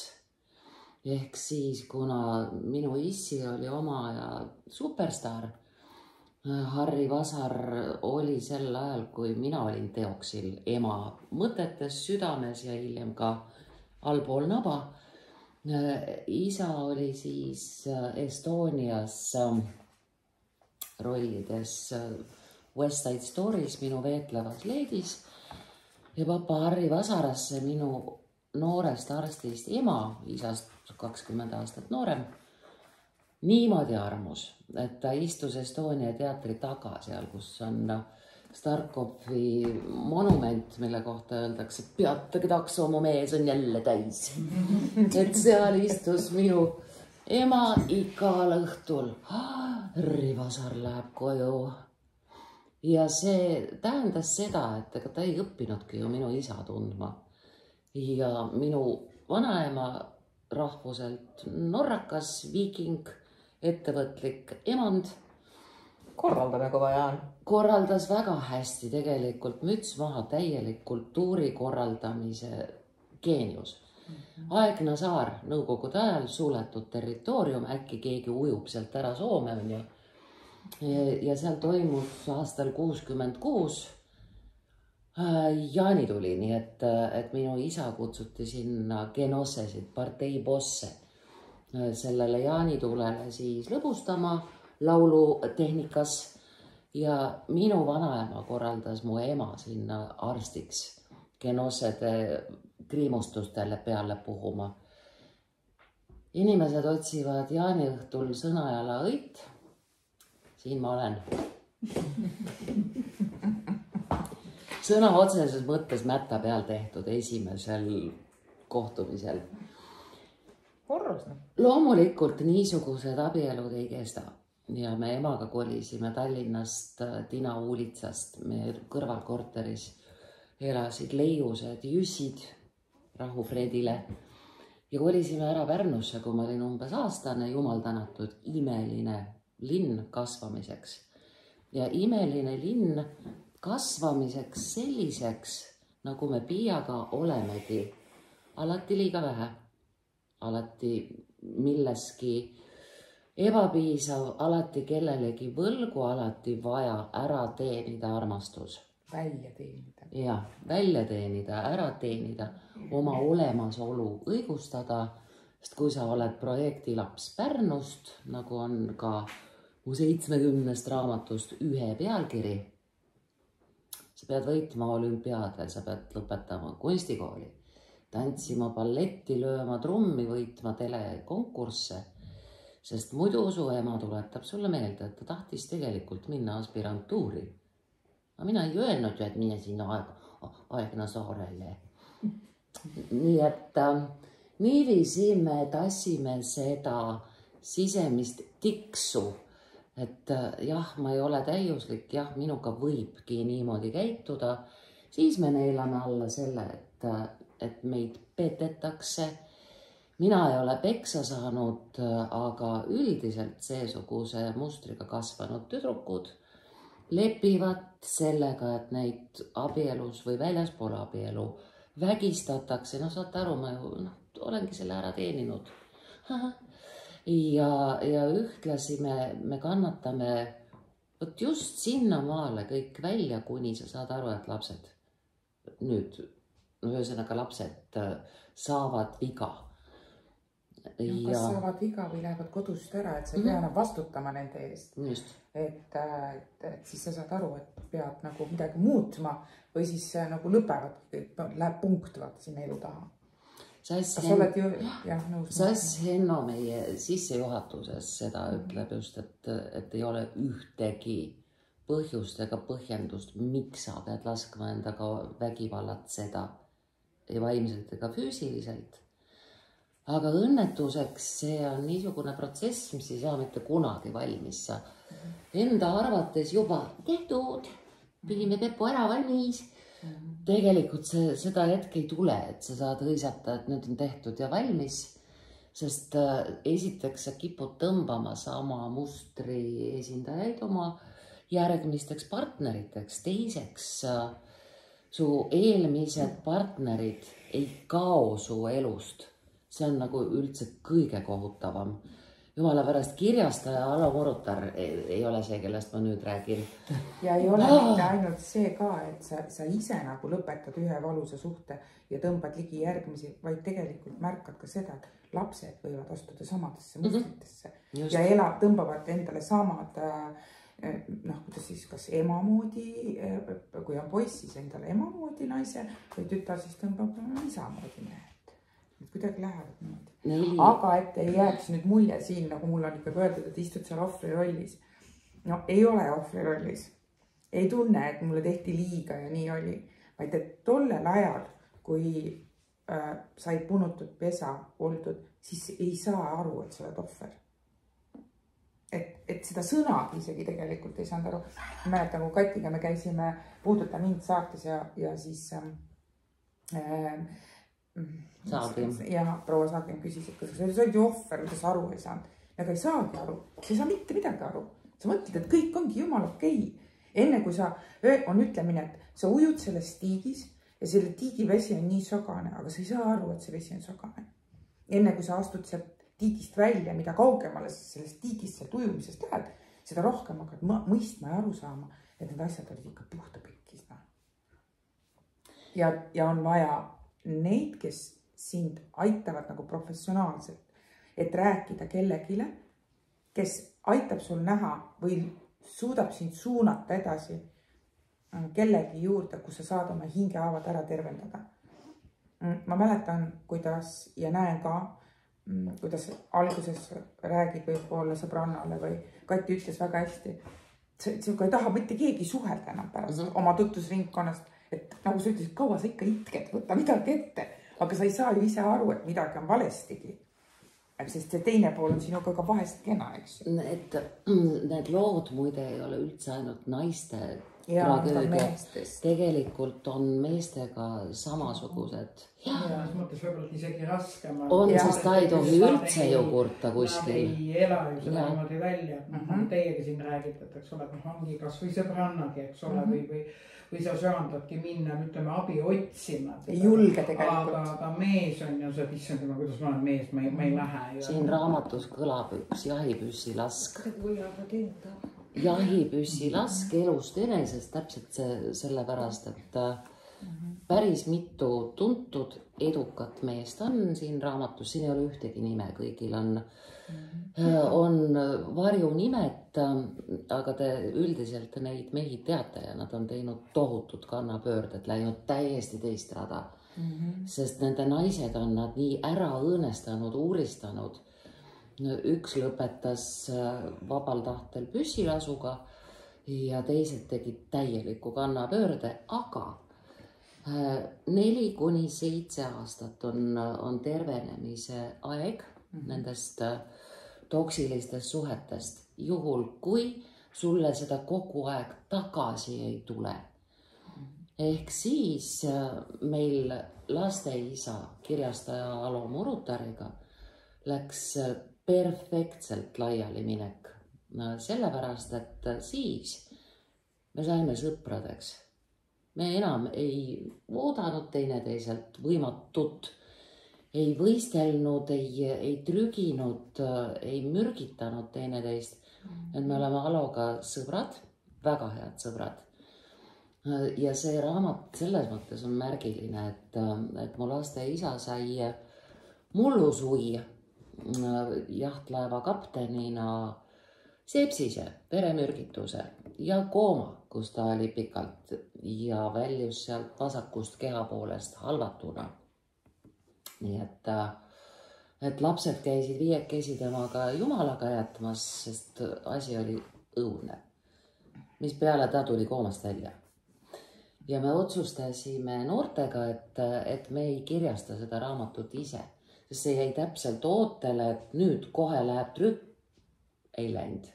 Speaker 2: Ehk siis, kuna minu issi oli oma ja superstar, Harri Vasar oli sel ajal, kui mina olin teoksil ema mõtetes, südames ja hiljem ka allpool naba. Isa oli siis Estonias rollides West Side Stories minu veetlevas leedis ja papa Harri Vasarasse minu noorest arstist ema, isast 20 aastat noorem, niimoodi armus, et ta istus Estonia teatri taga seal, kus on Starkovi monument, mille kohta öeldakse, et peatage takso, mu mees on jälle täis. Et seal istus minu ema igal õhtul. Harri Vasar läheb koju, ja see tähendas seda, et ega ta ei õppinudki ju minu isa tundma. Ja minu vanaema rahvuselt norrakas, viiking, ettevõtlik emand.
Speaker 3: Korraldame, kui vaja on.
Speaker 2: Korraldas väga hästi tegelikult, müts maha, täielik kultuuri korraldamise geenius. Aegna saar nõukogude ajal, suletud territoorium, äkki keegi ujub sealt ära Soome on ju. Ja seal toimus aastal 66 jaanituli, nii et minu isa kutsuti sinna genossesid, parteibosse sellele jaanitulele siis lõbustama laulutehnikas ja minu vanaema korraldas mu ema sinna arstiks genossede kriimustustele peale puhuma. Inimesed otsivad jaaniõhtul sõnajala õit. Siin ma olen. Sõna otseses mõttes mätta peal tehtud esimesel kohtumisel. Loomulikult niisugused abielud ei kesta ja me emaga kolisime Tallinnast Tina Uulitsast. Meie kõrvalkorteris elasid leiused jüssid Rahu Fredile ja kolisime ära Pärnusse, kui ma olin umbes aastane, jumal tänatud, imeline linn kasvamiseks. Ja imeline linn kasvamiseks selliseks, nagu me Piiaga olemegi, alati liiga vähe, alati milleski ebapiisav, alati kellelegi võlgu, alati vaja ära teenida armastus.
Speaker 1: Välja teenida.
Speaker 2: Ja, välja teenida, ära teenida, oma olemasolu õigustada, sest kui sa oled projektilaps Pärnust, nagu on ka mu 70 raamatust ühe pealkiri, sa pead võitma olümpiaadel, sa pead lõpetama kunstikooli, tantsima balletti, lööma trummi, võitma telekonkursse, sest muidu su ema tuletab sulle meelde, et ta tahtis tegelikult minna aspirantuuri. Aga mina ei öelnud ju, et mine sinna Aegna saarele. Nii et niiviisi me tassime seda sisemist tiksu, et jah, ma ei ole täiuslik, jah, minuga võibki niimoodi käituda, siis me neelame alla selle, et meid petetakse. Mina ei ole peksa saanud, aga üldiselt seesuguse mustriga kasvanud tüdrukud lepivad sellega, et neid abielus või väljaspool abielu vägistatakse. No saate aru, ma ju olengi selle ära teeninud. Ja ühtlasi me kannatame võt just sinna maale kõik välja, kuni sa saad aru, et lapsed nüüd, ühesõnaga lapsed saavad viga.
Speaker 1: Kas saavad viga või lähevad kodust ära, et sa ei pea enam vastutama nende eest. Et siis sa saad aru, et pead nagu midagi muutma või siis nagu lõpevad, läheb punkt vaata sinna elu taha.
Speaker 2: Sass Henno meie sissejuhatuses seda ütleb just, et ei ole ühtegi põhjust ega põhjendust, miks sa pead laskma endaga vägivallatseda ei vaimselt ega füüsiliselt. Aga õnnetuseks see on niisugune protsess, mis ei saa mitte kunagi valmis. Sa enda arvates juba tehtud, pidime Pepu ära valmis. Tegelikult seda hetke ei tule, et sa saad hõisata, et nüüd on tehtud ja valmis. Sest esiteks sa kipud tõmbama sama mustri esindajaid oma järgmisteks partneriteks. Teiseks su eelmised partnerid ei kao su elust. See on nagu üldse kõige kohutavam. Jumala pärast kirjastaja Alo Morutar ei ole see, kellest ma nüüd räägin.
Speaker 1: Ja ei ole mitte ainult see ka, et sa ise nagu lõpetad ühe valusa suhte ja tõmbad ligi järgmisi, vaid tegelikult märkad ka seda, et lapsed võivad astuda samadesse mustritesse ja tõmbavad endale samad, kuidas siis kas ema moodi, kui on poiss, siis endale ema moodi naise või tütar siis tõmbab isa moodi mehe. Kuidagi lähevad niimoodi. Aga et ei jääks nüüd mulje siin, nagu mul on ikka öeldud, et istud seal ohvri rollis. No ei ole ohvri rollis. Ei tunne, et mulle tehti liiga ja nii oli. Vaid et tollel ajal, kui sai punutud pesa oldud, siis ei saa aru, et sa oled ohver. et seda sõnagi isegi tegelikult ei saanud aru. Mäletan, kui Katiga me käisime Puuduta mind saates ja siis proua Saagim küsis, et kas sa olid ju ohver, mida sa aru ei saanud. Aga ei saagi aru, sa ei saa mitte midagi aru. Sa mõtled, et kõik ongi jumal okei. Enne kui on ütlemine, et sa ujud selles tiigis ja selle tiigi vesi on nii sogane, aga sa ei saa aru, et see vesi on sogane. Enne kui sa astud sealt tiigist välja, mida kaugemale sellest tiigist sealt ujumisest lähed, seda rohkem hakkad mõistma ja aru saama, et need asjad olid ikka puhta pikkis. Ja on vaja neid, kes sind aitavad nagu professionaalselt, et rääkida kellegile, kes aitab sul näha või suudab sind suunata edasi kellegi juurde, kus sa saad oma hingehaavad ära tervendada. Ma mäletan, kuidas ja näen ka, kuidas alguses räägib võib-olla sõbrannale või Kati ütles väga hästi, ei taha mitte keegi suhelda enam pärast oma tutvusringkonnast, et nagu sa ütlesid, kaua sa ikka itked, võtta midagi ette, aga sa ei saa ju ise aru, et midagi on valestigi. Sest see teine pool on sinuga ka vahest kena, eks.
Speaker 2: Need lood muide ei ole üldse ainult naiste tragöödia. Tegelikult on meestega samasugused.
Speaker 4: Ja mõttes võibolla isegi raskem.
Speaker 2: On, sest ta ei tohi üldse ju kurta kuskil.
Speaker 4: Ei ela ju seda niimoodi välja. Teiegi siin räägite, et eks ole, ongi kas või sõbrannagi, eks ole, või sa söandadki minna, ütleme, abi otsima.
Speaker 1: Ei julge tegelikult.
Speaker 4: Aga mees on ju see, issand, kuidas ma olen mees, ma ei lähe.
Speaker 2: Siin raamatus kõlab üks jahipüssi lask. Jahipüssi lask elust enesest täpselt sellepärast, et päris mitu tuntud edukat meest on siin raamatus, siin ei ole ühtegi nime, kõigil on varjunimed, aga te üldiselt neid mehi teate ja nad on teinud tohutud kannapöörded, läinud täiesti teist rada, sest nende naised on nad nii ära õõnestanud, uuristanud. Üks lõpetas vabal tahtel püssilasuga ja teised tegid täieliku kannapöörde, aga 4 kuni 7 aastat on tervenemise aeg nendest toksilistest suhetest, juhul kui sulle seda kogu aeg tagasi ei tule. Ehk siis meil lasteisa kirjastaja Alo Murutariga läks perfektselt laiali minek, sellepärast, et siis me saime sõpradeks. Me enam ei oodanud teineteiselt võimatut, ei võistelnud, ei trüginud, ei mürgitanud teineteist. Et me oleme Aloga sõbrad, väga head sõbrad. Ja see raamat selles mõttes on märgiline, et mu laste isa sai mullusui jahtlaeva kaptenina sepsise, veremürgituse ja kooma, kus ta oli pikalt ja väljus sealt vasakust keha poolest halvatuna. Nii et lapsed käisid 5 temaga jumalaga jätmas, sest asi oli õudne, mis peale ta tuli koomast välja. Ja me otsustasime noortega, et me ei kirjasta seda raamatut ise, sest see jäi täpselt ootele, et nüüd kohe läheb trükk, ei läinud.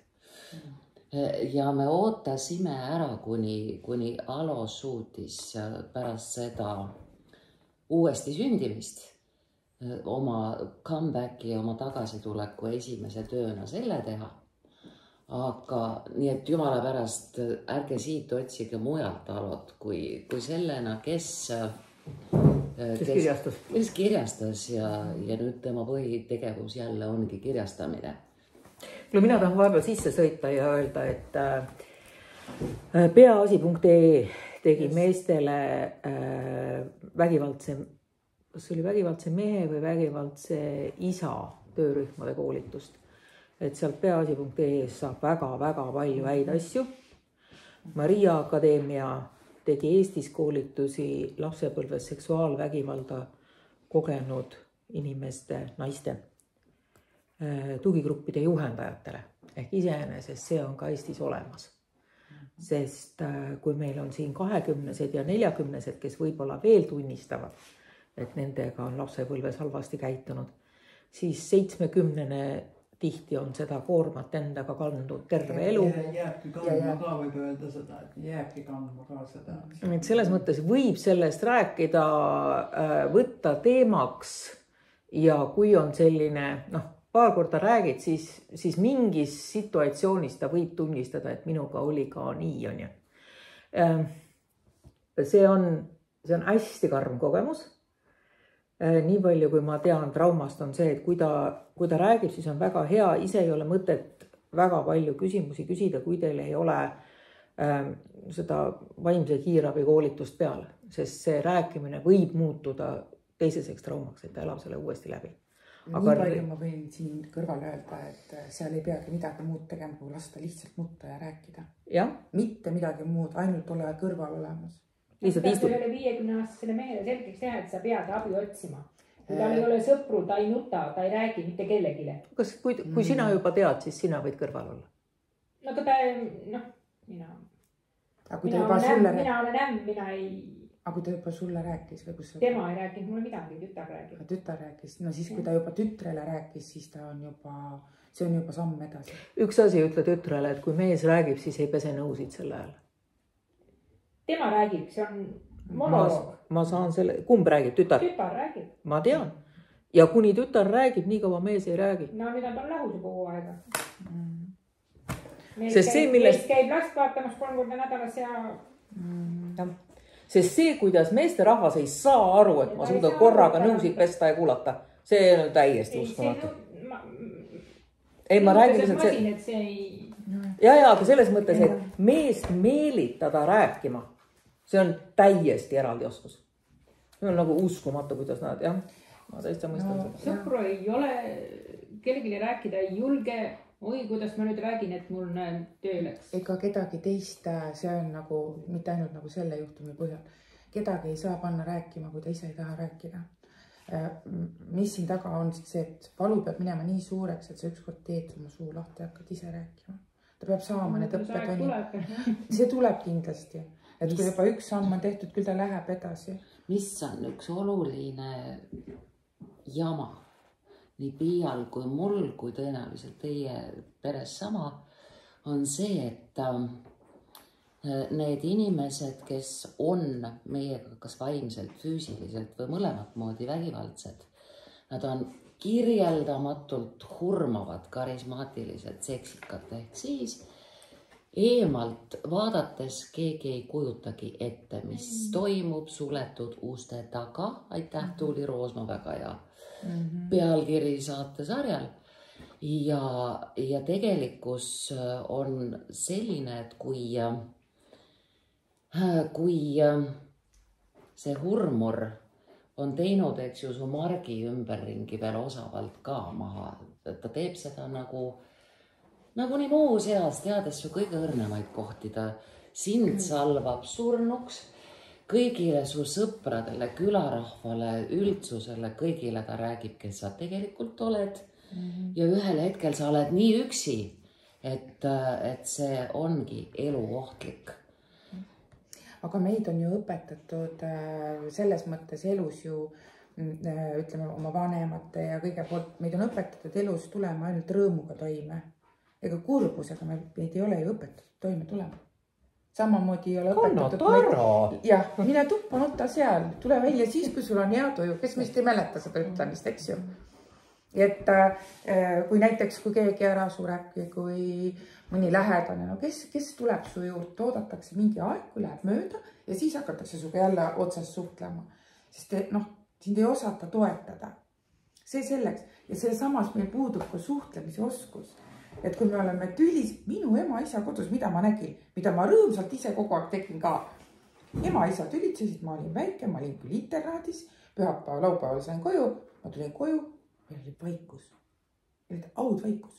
Speaker 2: Ja me ootasime ära, kuni Alo suutis pärast seda uuesti sündimist oma comebacki, oma tagasituleku esimese tööna selle teha. Aga nii, et jumala pärast ärge siit otsige mujalt Alot kui sellena, kes kirjastas ja nüüd tema põhitegevus jälle ongi kirjastamine.
Speaker 3: Mina tahan vahepeal sisse sõita ja öelda, et peaasi.ee tegi meestele vägivaldse, kas see oli vägivaldse mehe või vägivaldse isa töörühmade koolitust. Et sealt peaasi.ee saab väga-väga palju häid asju. Maria Akadeemia tegi Eestis koolitusi lapsepõlves seksuaalvägivalda kogenud inimeste, naiste tugigruppide juhendajatele. Ehk iseenesest see on ka Eestis olemas. Sest kui meil on siin 20-sed ja 40-sed, kes võib-olla veel tunnistavad, et nendega on lapsepõlves halvasti käitunud, siis 70 tihti on seda koormat endaga kandnud terve elu.
Speaker 4: Jääbki kandma ka, võib öelda seda, et jääbki kandma ka seda.
Speaker 3: Et selles mõttes võib sellest rääkida, võtta teemaks ja kui on selline, paar korda räägid, siis mingis situatsioonis ta võib tunnistada, et minuga oli ka nii on ju. See on hästi karm kogemus. Nii palju, kui ma tean traumast on see, et kui ta räägib, siis on väga hea, ise ei ole mõtet väga palju küsimusi küsida, kui teil ei ole seda vaimse kiirabi koolitust peal, sest see rääkimine võib muutuda teiseseks traumaks, et ta elab selle uuesti läbi.
Speaker 1: Nii palju ma võin siin kõrval öelda, et seal ei peagi midagi muud tegema, kui lasta lihtsalt nutta ja rääkida. Mitte midagi muud, ainult ole kõrval olemas.
Speaker 5: Peab ühele 50-aastasele mehele selgeks teha, et sa pead abi otsima. Kui tal ei ole sõpru, ta ei nuta, ta ei räägi mitte kellegile.
Speaker 3: Kas kui sina juba tead, siis sina võid kõrval olla?
Speaker 5: No aga ta, mina olen ämm, mina ei...
Speaker 1: Aga kui ta juba sulle rääkis?
Speaker 5: Tema ei rääkinud mulle midagi, tütar rääkis.
Speaker 1: Tütar rääkis, no siis kui ta juba tütrele rääkis, siis see on juba samm edasi.
Speaker 3: Üks asi ütle tütrele, et kui mees räägib, siis ei pese nõusid selle ajal.
Speaker 5: Tema räägib, see on monoloog.
Speaker 3: Ma saan selle, kumb räägib, tütar?
Speaker 5: Tütar räägib.
Speaker 3: Ma tean. Ja kuni tütar räägib, nii kaua mees ei räägi.
Speaker 5: No nüüd on lahus juba kogu aega.
Speaker 3: Mees
Speaker 5: käib last vaatamas 3 korda nädalas ja...
Speaker 3: Sest see, kuidas meeste rahvas ei saa aru, et ma suudan korraga nõusid pesta ja kuulata, see on täiesti uskumatu. Ei, ma räägin lihtsalt see... Ja, aga selles mõttes, et meest meelitada rääkima, see on täiesti eraldi oskus. See on nagu uskumatu, kuidas nad, ma täiesti mõistan seda.
Speaker 5: Sõpru ei ole, kellelegi rääkida ei julge, kuidas ma nüüd räägin, et mul töö läks.
Speaker 1: Ega kedagi teist, see on nagu, mitte ainult nagu selle juhtumi põhjal, kedagi ei saa panna rääkima, kui ta ise ei taha rääkida. Mis siin taga on see, et valu peab minema nii suureks, et sa ükskord teed oma suu lahti ja hakkad ise rääkima. Ta peab saama need õppetonni. See tuleb kindlasti. Et kui juba üks samm on tehtud, küll ta läheb edasi.
Speaker 2: Mis on üks oluline jama nii Piial kui mul, kui tõenäoliselt teie peres sama, on see, et need inimesed, kes on meiega kas vaimselt, füüsiliselt või mõlemat moodi vägivaldsed, nad on kirjeldamatult hurmavad, karismaatilised, seksikad, ehk siis eemalt vaadates keegi ei kujutagi ette, mis toimub suletud uste taga. Aitäh, Tuuli Roosma, väga hea pealkiri saatesarjal. Ja tegelikkus on selline, et kui see hurmur on teinud, eks ju, su margi ümberringi veel osavalt ka maha. Ta teeb seda nagu nii muuseas, teades su kõige õrnemaid kohti. Ta sind salvab surnuks, kõigile su sõpradele, külarahvale, üldsusele, kõigile ta räägib, kes sa tegelikult oled. Ja ühel hetkel sa oled nii üksi, et see ongi eluohtlik.
Speaker 1: Aga meid on ju õpetatud selles mõttes elus ju, ütleme, oma vanemate ja kõige poolt, meid on õpetatud elus tulema ainult rõõmuga toime. Ega kurbusega meid ei ole ju õpetatud toime tulema. Samamoodi ei ole õpetatud. Jah, mine tuppa nutta seal, tule välja siis, kui sul on hea tuju. Kes meist ei mäleta seda ütlemist, eks ju? Et kui näiteks, kui keegi ära sureb, kui mõni lähedane, no kes tuleb su juurde, oodatakse mingi aeg, kui läheb mööda ja siis hakatakse suga jälle otsas suhtlema. Sest sind ei osata toetada. See selleks. Ja selle samas meil puudub ka suhtlemise oskus. Et kui me oleme tülis, minu ema, isa kodus, mida ma nägin, mida ma rõõmsalt ise kogu aeg tegin ka. Ema, isa tülitsesid, ma olin väike, ma olin küll internaadis, pühapäeval, laupäeval sain koju, ma tulin koju, meil oli vaikus. Meil oli aud vaikus.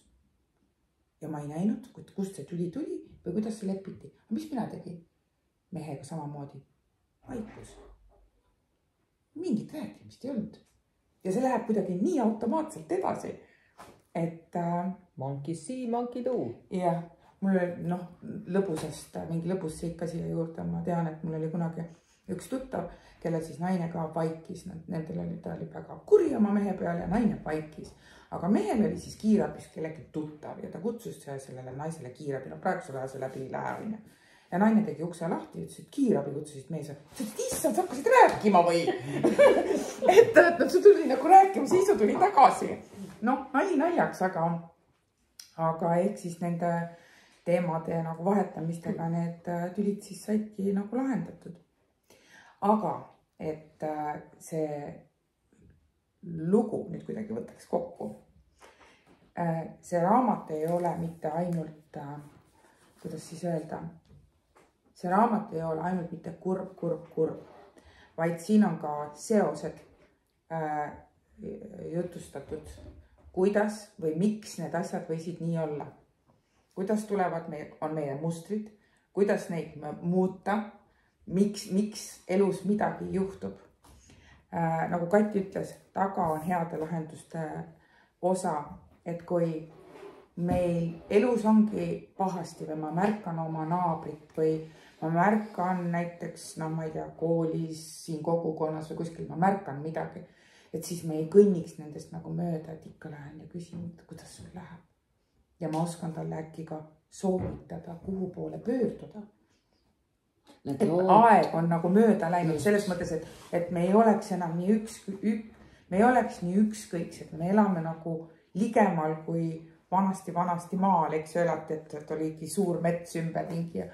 Speaker 1: Ja ma ei näinud, kust see tuli või kuidas see lepiti. Mis mina tegin? Mehega samamoodi. Vaikus. Mingit rääkimist ei olnud. Ja see läheb kuidagi nii automaatselt edasi, et...
Speaker 3: Monkey see, monkey do.
Speaker 1: Jah, mul oli lõbusast, mingi lõbus seika siia juurde. Ma tean, et mul oli kunagi üks tuttav, kellel siis naine ka vaikis, nendel ta oli väga kuri oma mehe peale ja naine vaikis. Aga mehel oli siis kiirabis kellegi tuttav ja ta kutsus sellele naisele kiirabi, no praegusel ajal see läbi ei lähe, on ju. Ja naine tegi ukse lahti ja ütles, et kiirabi kutsusid mees. Issand, sa hakkasid rääkima või? et sa tuli nagu rääkima, siis tuli tagasi. Noh, nali naljaks, aga ehk siis nende teemade nagu vahetamistega need tülid siis saidki nagu lahendatud. Aga et see lugu nüüd kuidagi võtaks kokku. See raamat ei ole mitte ainult, kuidas siis öelda, see raamat ei ole ainult mitte kurb, vaid siin on ka seosed jutustatud, kuidas või miks need asjad võisid nii olla. Kuidas tulevad on meie mustrid, kuidas neid muuta, miks elus midagi juhtub. Nagu Kati ütles, taga on heade lahenduste osa, et kui meil elus ongi pahasti või ma märkan oma naabrit või ma märkan näiteks, ma ei tea, koolis, siin kogukonnas või kuskil, ma märkan midagi, et siis me ei kõnniks nendest nagu mööda, et ikka lähen ja küsin, kuidas sul läheb. Ja ma oskan talle äkki ka soovitada, kuhu poole pöörduda. Et aeg on nagu mööda läinud selles mõttes, et me ei oleks enam nii ükskõiksed, me elame nagu ligemal kui vanasti maal, eks elati, et oligi suur mets ümberringi ja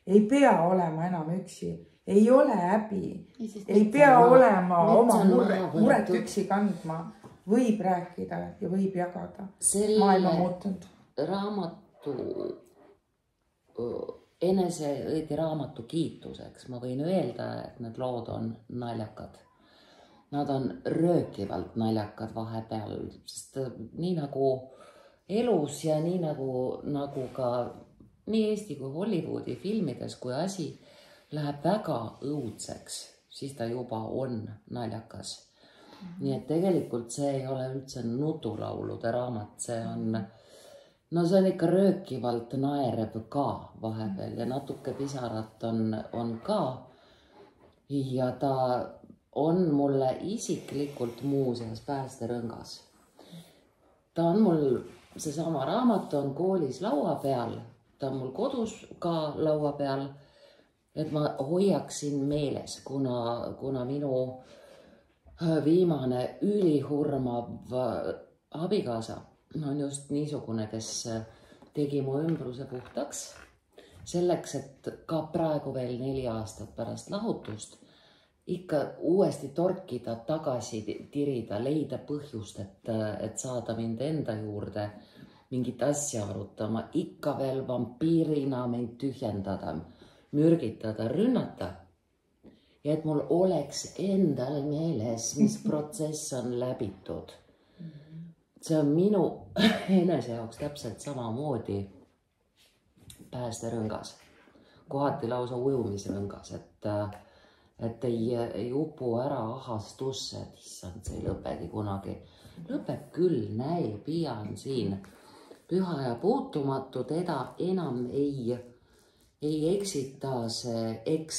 Speaker 1: ei pea olema enam üksi, ei ole häbi, ei pea olema oma muret üksi kandma, võib rääkida ja võib jagada. Maailma muutunud.
Speaker 2: Õige raamatu kiituseks ma võin öelda, et need lood on naljakad. Nad on röökivalt naljakad vahepeal, sest nii nagu elus ja nii nagu ka nii Eesti kui Hollywoodi filmides, kui asi läheb väga õudseks, siis ta juba on naljakas. Nii et tegelikult see ei ole üldse nutulaulude raamat, see on ikka röökivalt naerev ka vahepeal ja natuke pisarat on ka. Ja ta on mulle isiklikult muuseas päästerõngas. Ta on mul, seesama raamat on koolis laua peal, ta on mul kodus ka laua peal, et ma hoiaksin meeles, kuna minu viimane ülihurmav abikaasa on just niisugune, kes tegi mu ümbruse puhtaks selleks, et ka praegu veel 4 aastat pärast lahutust ikka uuesti torkida, tagasi tirida, leida põhjust, et saada mind enda juurde mingit asja arutama, ikka veel vampiirina mind tühjendada, mürgitada, rünnata. Ja et mul oleks endal meeles, mis protsess on läbitud. See on minu enese jaoks täpselt samamoodi päästerõngas, kohati lausa ujumisrõngas, et ei upu ära ahastusse, et issand, see ei lõpegi kunagi. Lõpeb küll, näe, pian siin. Püha ja puutumatu, teda enam ei eksita see eks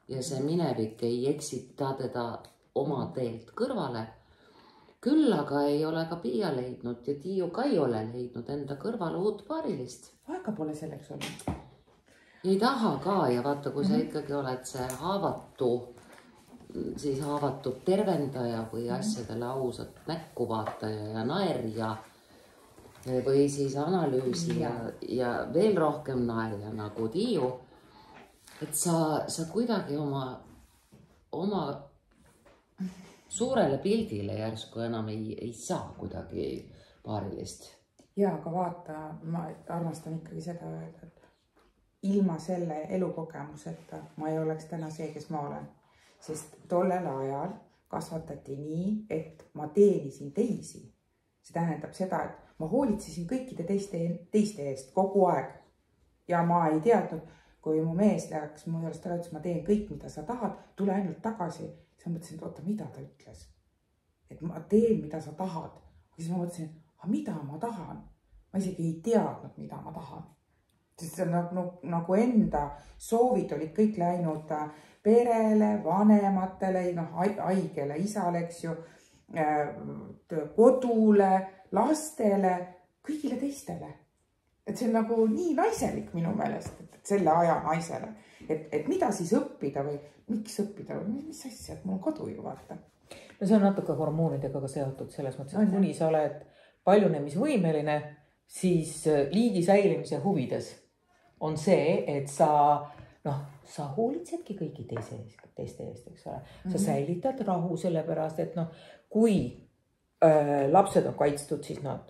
Speaker 2: ja see minevik ei eksita teda oma teelt kõrvale. Küll aga ei ole ka Piia leidnud ja Tiiu ka ei ole leidnud enda kõrvale uut paarilist.
Speaker 1: Aega pole selleks olnud.
Speaker 2: Ei taha ka ja vaata, kui sa ikkagi oled see haavatud tervendaja või asjadele ausalt näkku vaataja ja naerja või siis analüüsija ja veel rohkem naerja nagu Tiiu, et sa kuidagi oma suurele pildile järsku enam ei saa kuidagi paarilist.
Speaker 1: Ja, aga vaata, ma armastan ikkagi seda öelda, et ilma selle elukogemuseta ma ei oleks täna see, kes ma olen. Sest tollel ajal kasvatati nii, et ma teenisin teisi. See tähendab seda, et ma hoolitsesin kõikide teiste eest kogu aeg. Ja ma ei teadnud, kui mu mees läks mu juures, ta ütles, ma teen kõik, mida sa tahad, tule ainult tagasi. Siis ma mõtlesin, et oota, mida ta ütles? Et ma teen, mida sa tahad. Siis ma mõtlesin, mida ma tahan? Ma isegi ei teadnud, mida ma tahan. Sest see nagu enda soovid olid kõik läinud perele, vanematele, haigele isale, eks ju, kodule, lastele, kõigile teistele. Et see on nagu nii naiselik minu meelest, et selle aja naisele. Et mida siis õppida või miks õppida või mis asja, et mul on kodu ju vaata.
Speaker 3: No see on natuke hormoonidega ka seotud selles mõttes, et kuni sa oled paljunemisvõimeline, siis liigi säilimise huvides on see, et sa hoolitsedki kõigi teiste eest, eks ole. Sa säilitad rahu sellepärast, et kui lapsed on kaitstud, siis nad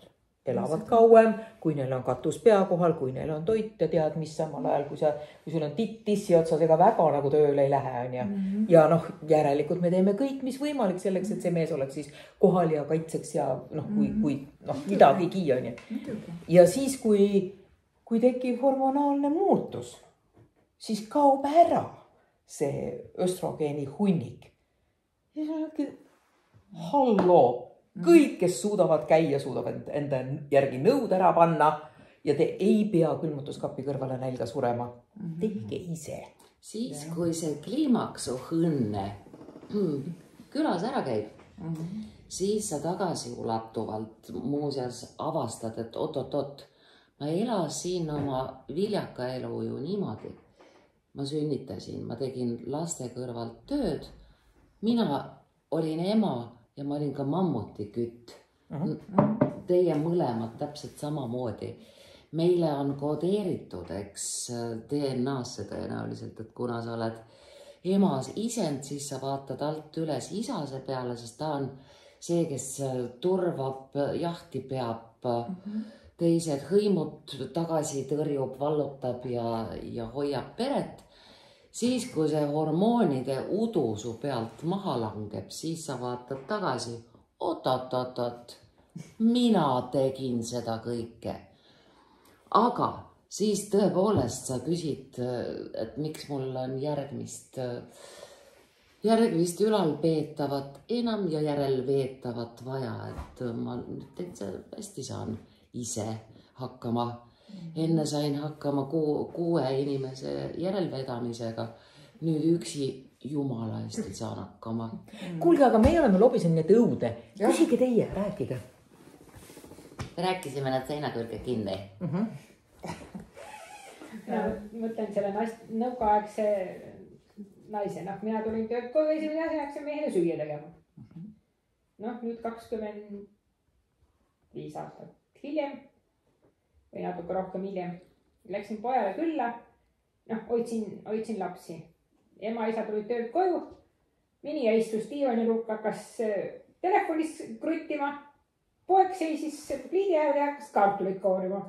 Speaker 3: elavad kauem, kui neil on katus pea kohal, kui neil on toit ja tead, mis samal ajal, kui sul on tissi otsas, ega väga nagu tööle ei lähe, on ja. Ja järelikult me teeme kõik, mis võimalik selleks, et see mees oleks siis kohal ja kaitseks ja kui midagigi, on ja. Ja siis, kui tekib hormonaalne muutus, siis kaob ära see östrogeeni hunnik. Ja see on halloo. Kõik, kes suudavad käia, suudavad enda järgi nõud ära panna ja te ei pea külmutuskapi kõrvale nälga surema. Tehke ise.
Speaker 2: Siis, kui see kliimaksu õnne külas ära käib, siis sa tagasi ulatuvalt muuseas avastad, et oot, ma elasin oma viljaka elu ju niimoodi. Ma sünnitasin, ma tegin laste kõrvalt tööd. Mina olin ema ja ma olin ka mammuti kütt. Teie mõlemad täpselt samamoodi. Meile on kodeeritud, eks DNA-sse tõenäoliselt, et kuna sa oled emas isend, siis sa vaatad alt üles isase peale, sest ta on see, kes turvab, jahti peab, teised hõimud tagasi tõrjub, vallutab ja hoiab peret. Siis, kui see hormoonide udu su pealt maha langeb, siis sa vaatad tagasi. Oot, mina tegin seda kõike. Aga siis tõepoolest sa küsid, et miks mul on järgmist ülalpeetavat enam ja järelveetavat vaja, et ma täitsa hästi saan ise hakkama. Enne sain hakkama 6 inimese järelvedamisega. Nüüd üksi jumala hästi saan hakkama.
Speaker 3: Kuulge, aga meie oleme lobisenud need õude. Küsige teie, rääkige.
Speaker 2: Rääkisime nad seina kõrge kinni.
Speaker 5: Mõtlen selle nõukaaegse naise. Mina tulin tööd koju esimene asjaks ja mehele süüa tegema. Nüüd 25 aastat hiljem või natuke rohkem hiljem. Läksin pojale külla, hoidsin lapsi. Ema-isa tulid tööd koju. Mini ja istus diivani nurka, hakkas telefonis kruttima. Poeg seisis pliidi äärde ja hakkas kartulit koorima.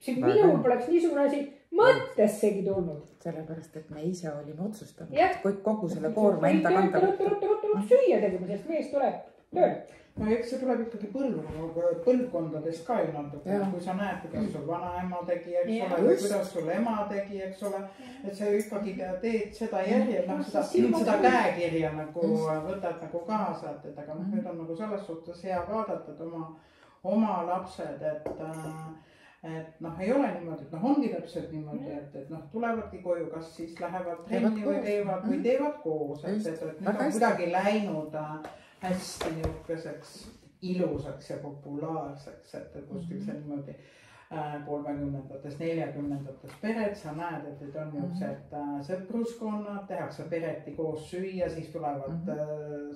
Speaker 5: Minul poleks niisugune asi mõttessegi tulnud.
Speaker 1: Sellepärast, et me ise olime otsustanud, et kogu selle koorma enda kanda
Speaker 5: võtta. Süüa tegema, sest mees tuleb tööl.
Speaker 4: No eks see tuleb ikkagi põlvkondadest ka ju natuke, kui sa näed, kuidas sul vanaema tegi, eks ole, või kuidas sul ema tegi, eks ole, et sa ikkagi teed seda järje, seda käekirja nagu võtad nagu kaasa, et aga nüüd on nagu selles suhtes hea vaadata, et oma lapsed, et ei ole niimoodi, et ongi täpselt niimoodi, et tulevadki koju, kas siis lähevad trenni või teevad koos, et nüüd on kuidagi läinud hästi niisuguseks ilusaks ja populaarseks, et kuskil see niimoodi 30-ndates, 40-ndates pered, sa näed, et on niisugused sõpruskonnad, tehakse pereti koos süüa, siis tulevad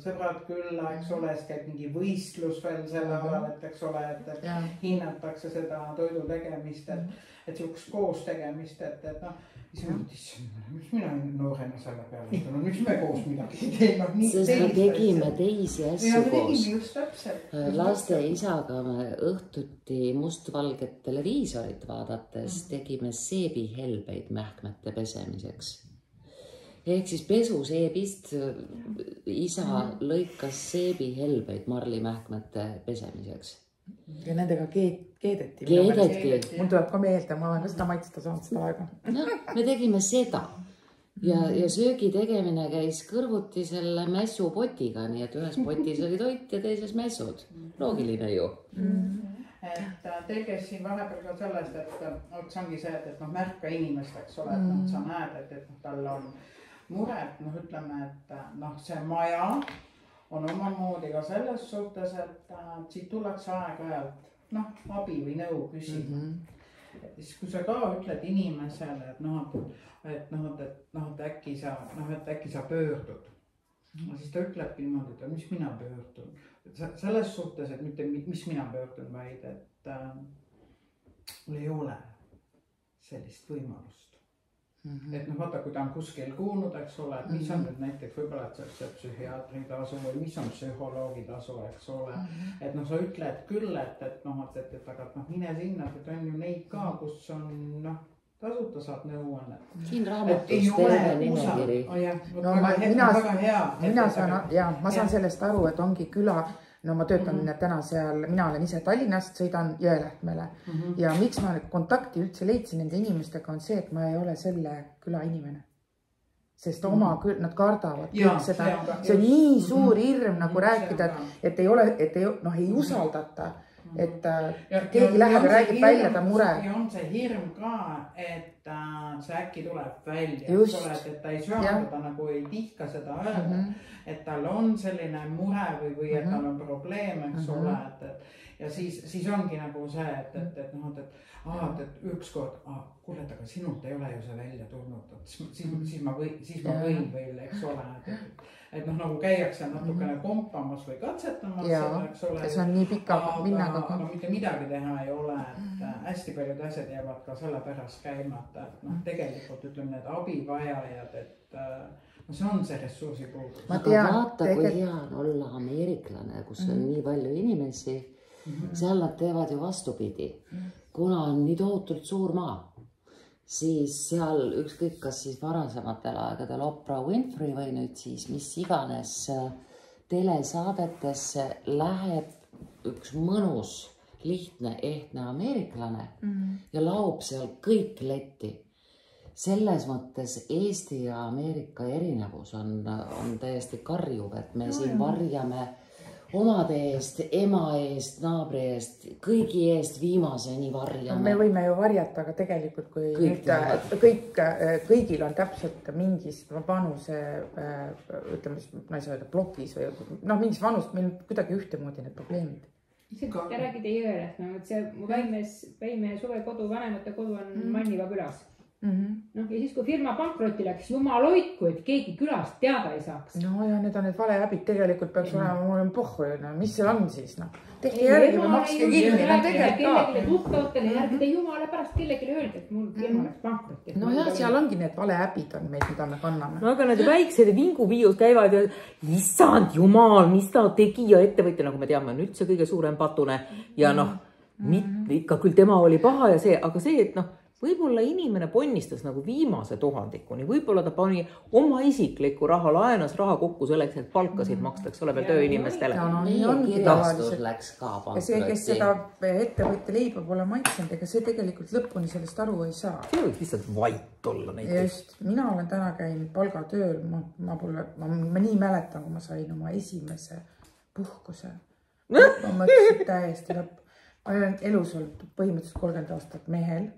Speaker 4: sõbrad külla, eks ole, siis käib mingi võistlus veel selle ajal, et eks ole, et hinnatakse seda toidu tegemist, et niisugust koos tegemist, et siis mõtlesin, miks mina noorena selle peale tulnud, miks me koos midagi teeme?
Speaker 2: Sest me tegime teisi asju koos.
Speaker 4: Just täpselt.
Speaker 2: Laste isaga me õhtuti mustvalget televiisorit vaadates tegime seebihelbeid mähkmete pesemiseks. Ehk siis pesuseebist isa lõikas seebihelbeid marlimähkmete pesemiseks.
Speaker 1: Ja nendega keedeti. Mul tuleb ka meelde, ma olen ka seda maitseda saanud seda aega.
Speaker 2: Me tegime seda ja söögi tegemine käis kõrvuti selle mässupotiga, nii et ühes potis oli toit ja teises mässud. Loogiline ju.
Speaker 4: Et teil käis siin vahepeal ka sellest, et see ongi see, et märka inimest, eks ole, et sa näed, et tal muret, noh ütleme, et noh, see maja on omamoodi ka selles suhtes, et siit tullakse aeg-ajalt noh, abi või nõu küsima. Siis kui sa ka ütled inimesele, et äkki sa pöördud, siis ta ütlebki niimoodi, et mis mina pöördun. Selles suhtes, et mitte mis mina pöördun, vaid et mul ei ole sellist võimalust. Et noh, vaata, kui ta on kuskil kuulnud, eks ole, et mis on nüüd näiteks võib-olla, et see psühhiaatri tasu või mis on psühholoogi tasu, eks ole. Et noh, sa ütled küll, et aga mine sinna, et on ju neid ka, kus on noh, tasuta saad nõuannet.
Speaker 2: Siin raamatus terve nimekiri.
Speaker 1: Ma saan sellest aru, et ongi küla. No ma töötan täna seal, mina olen ise Tallinnast, sõidan Jõelähtmele ja miks ma kontakti üldse leidsin nende inimestega on see, et ma ei ole selle küla inimene. Sest nad kardavad kõik seda. See on nii suur hirm nagu rääkida, et ei usaldata. Et keegi läheb ja räägib välja ta mure.
Speaker 4: Ja on see hirm ka, et see äkki tuleb välja. Et ta ei söandada nagu ei tihka seda öelda. Et tal on selline mure või et tal on probleem, eks ole. Ja siis ongi nagu see, et ükskord, kuule, aga sinult ei ole ju see välja tulnud. Siis ma võin veel, eks ole. Et noh, nagu käiakse natukene kompamas või katsetamas seda, eks ole.
Speaker 1: See on nii pika vinnaga.
Speaker 4: Aga mitte midagi teha ei ole, et hästi paljud asjad jäävad ka selle pärast käima, et noh, tegelikult ütleme need abivajajad, et see on see ressursi puudus.
Speaker 2: Aga vaata, kui hea on olla ameeriklane, kus on nii palju inimesi, seal nad teevad ju vastupidi. Kuna on nii tohutult suur maa, siis seal ükskõik kas siis varasematel aegadel Oprah Winfrey või nüüd siis mis iganes telesaadetesse läheb üks mõnus, lihtne, ehtne ameeriklane ja laob seal kõik letti. Selles mõttes Eesti ja Ameerika erinevus on täiesti karjuv, et me siin varjame omade eest, ema eest, naabri eest, kõigi eest viimaseni varjame.
Speaker 1: Me võime ju varjata, aga tegelikult kui kõigil on täpselt mingis vanuse, ütleme, ma ei saa öelda blokis või mingis vanus, meil kuidagi ühtemoodi need probleemid.
Speaker 5: Te räägite Jõeläht, mu väime suvekodu, vanemate kodu on Manniva külas. Ja siis kui firma pankrotti läks, jumal hoidku, et keegi külast teada ei saaks.
Speaker 1: No ja need on need valehäbid, tegelikult peaks olema, mul on pohhu, mis seal on siis? Tehti järgi või makske kinni,
Speaker 5: kellelegi tuttavatele järgi, te jumala pärast kellelegi öeldi, et mul firma läks pankrotti.
Speaker 1: No jah, seal ongi need valehäbid on meid, mida me kanname.
Speaker 3: No aga need väiksed vinguviius käivad ja issand jumal, mis ta tegi ja ettevõtja, nagu me teame, on üldse kõige suurem patune ja ikka küll tema oli paha ja see, aga see, et võib-olla inimene ponnistas nagu viimase tuhandikuni, võib-olla ta pani oma isiklikku raha, laenas raha kokku selleks, et palkasid makstakse, ole veel tööinimestele.
Speaker 2: Kirjastus läks ka pankrotti.
Speaker 1: Ja see, kes seda ettevõtte leiba pole maitsenud, ega see tegelikult lõpuni sellest aru ei saa.
Speaker 3: See võib lihtsalt vait olla näiteks.
Speaker 1: Just, mina olen täna käinud palgatööl, ma nii mäletan, kui ma sain oma esimese puhkuse. Ma mõtlesin täiesti lõpp. Ma olen elus olnud põhimõtteliselt 30 aastat mehel.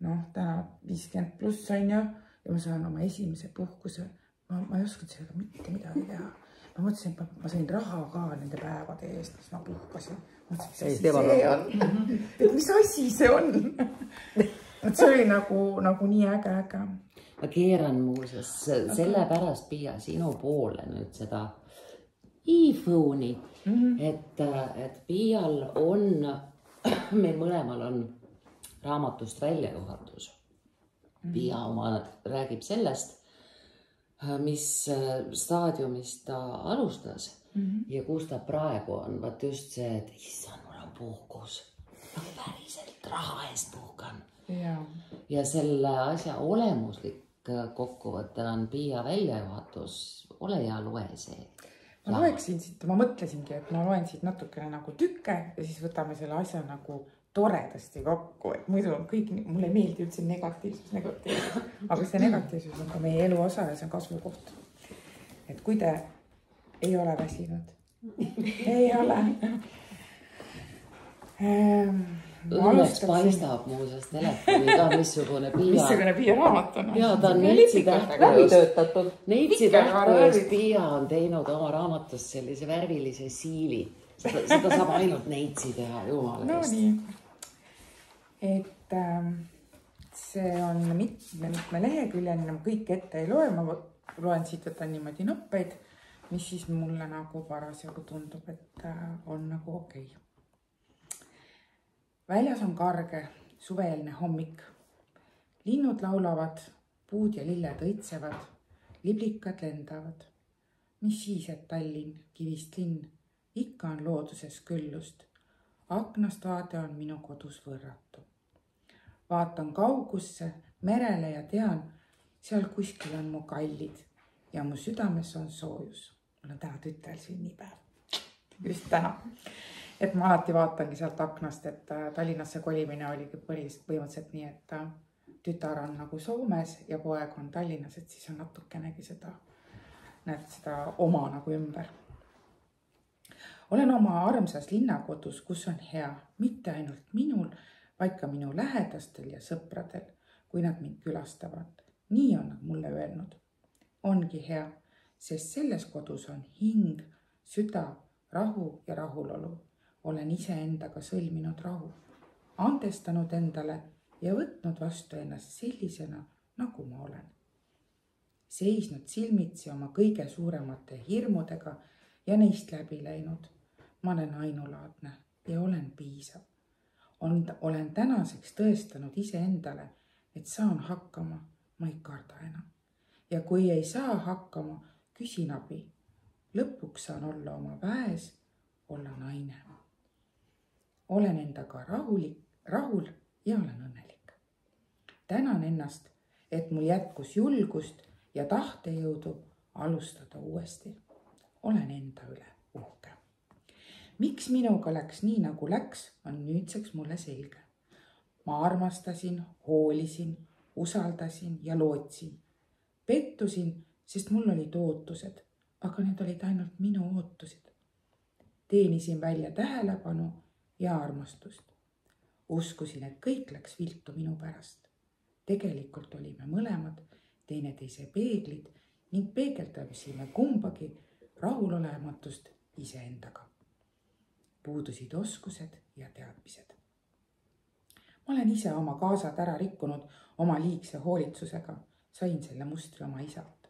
Speaker 1: Täna 50 pluss sain ja ma saan oma esimese puhkuse. Ma ei oskanud sellega mitte midagi teha. Ma mõtlesin, et ma sain raha ka nende päevade eest, mis ma puhkasin. Mis asi see on? See oli nagu nii äge.
Speaker 2: Ma keeran muuseas sellepärast, Piia, sinu poole nüüd seda e-phone'i, et Piial on, meil mõlemal on raamatust väljajuhatus. Piia oma räägib sellest, mis staadiumist ta alustas ja kus ta praegu on. Vaat just see, et issand, mul on puhkus. Päriselt raha eest puhkan. Ja selle asja olemuslik kokkuvõte on Piia väljajuhatus. Ole hea, loe see.
Speaker 1: Ma loeksin siit, ma mõtlesingi, et ma loen siit natukene nagu tükke ja siis võtame selle asja nagu toredasti kokku, et muidu on kõik, mulle ei meeldi üldse negatiivsus, aga see negatiivsus on ka meie elu osa ja see on kasvukoht. Et kui te ei ole väsinud, ei ole.
Speaker 2: Õnneks paistab muuseas telefoni ka, missugune
Speaker 1: Piia raamat on.
Speaker 2: Ja ta on Neitsi
Speaker 3: Tähtkujust.
Speaker 2: Neitsi Tähtkujust Piia on teinud oma raamatust sellise värvilise siili. Seda saab ainult Neitsi teha, jumala
Speaker 1: no nii. Et see on mitme leheküljeline, ma kõik ette ei loe, ma loen siit, võtan niimoodi noppeid, mis siis mulle nagu parasjagu tundub, et on nagu okei. Väljas on karge suveelne hommik. Linnud laulavad, puud ja lilled õitsevad, liblikad lendavad. Mis siis, et Tallinn, kivist linn, ikka on looduses küllust. Aknast vaade on minu kodus võrratu. Vaatan kaugusse, merele ja tean, seal kuskil on mu kallid ja mu südames on soojus. Mul on täna tütel sünnipäev. Just täna. Et ma alati vaatangi sealt aknast, et Tallinnasse kolimine oligi põhimõtteliselt nii, et tütar on nagu Soomes ja poeg on Tallinnas, et siis on natukenegi seda oma nagu ümber. Olen oma armsas linnakodus, kus on hea, mitte ainult minul, vaid ka minu lähedastel ja sõpradel, kui nad mind külastavad. Nii on nad mulle öelnud. Ongi hea, sest selles kodus on hing, süda, rahu ja rahulolu. Olen ise endaga sõlminud rahu, andestanud endale ja võtnud vastu ennast sellisena, nagu ma olen. Seisnud silmitsi oma kõige suuremate hirmudega ja neist läbi läinud. Ma olen ainulaadne ja olen piisav. Olen tänaseks tõestanud ise endale, et saan hakkama, ma ei karda enam. Ja kui ei saa hakkama, küsin abi. Lõpuks saan olla oma väes, olla naine. Olen endaga rahul ja olen õnnelik. Tänan ennast, et mul jätkus julgust ja tahtejõudu alustada uuesti. Olen enda üle uhke. Miks minuga läks nii, nagu läks, on nüüdseks mulle selge. Ma armastasin, hoolisin, usaldasin ja lootsin. Pettusin, sest mul olid ootused, aga need olid ainult minu ootused. Teenisin välja tähelepanu ja armastust. Uskusin, et kõik läks viltu minu pärast. Tegelikult olime mõlemad teineteise peeglid ning peegeldasime kumbagi rahulolematust iseendaga. Puudusid oskused ja teadmised. Ma olen ise oma kaasad ära rikkunud oma liigse hoolitsusega. Sain selle mustri oma isalt.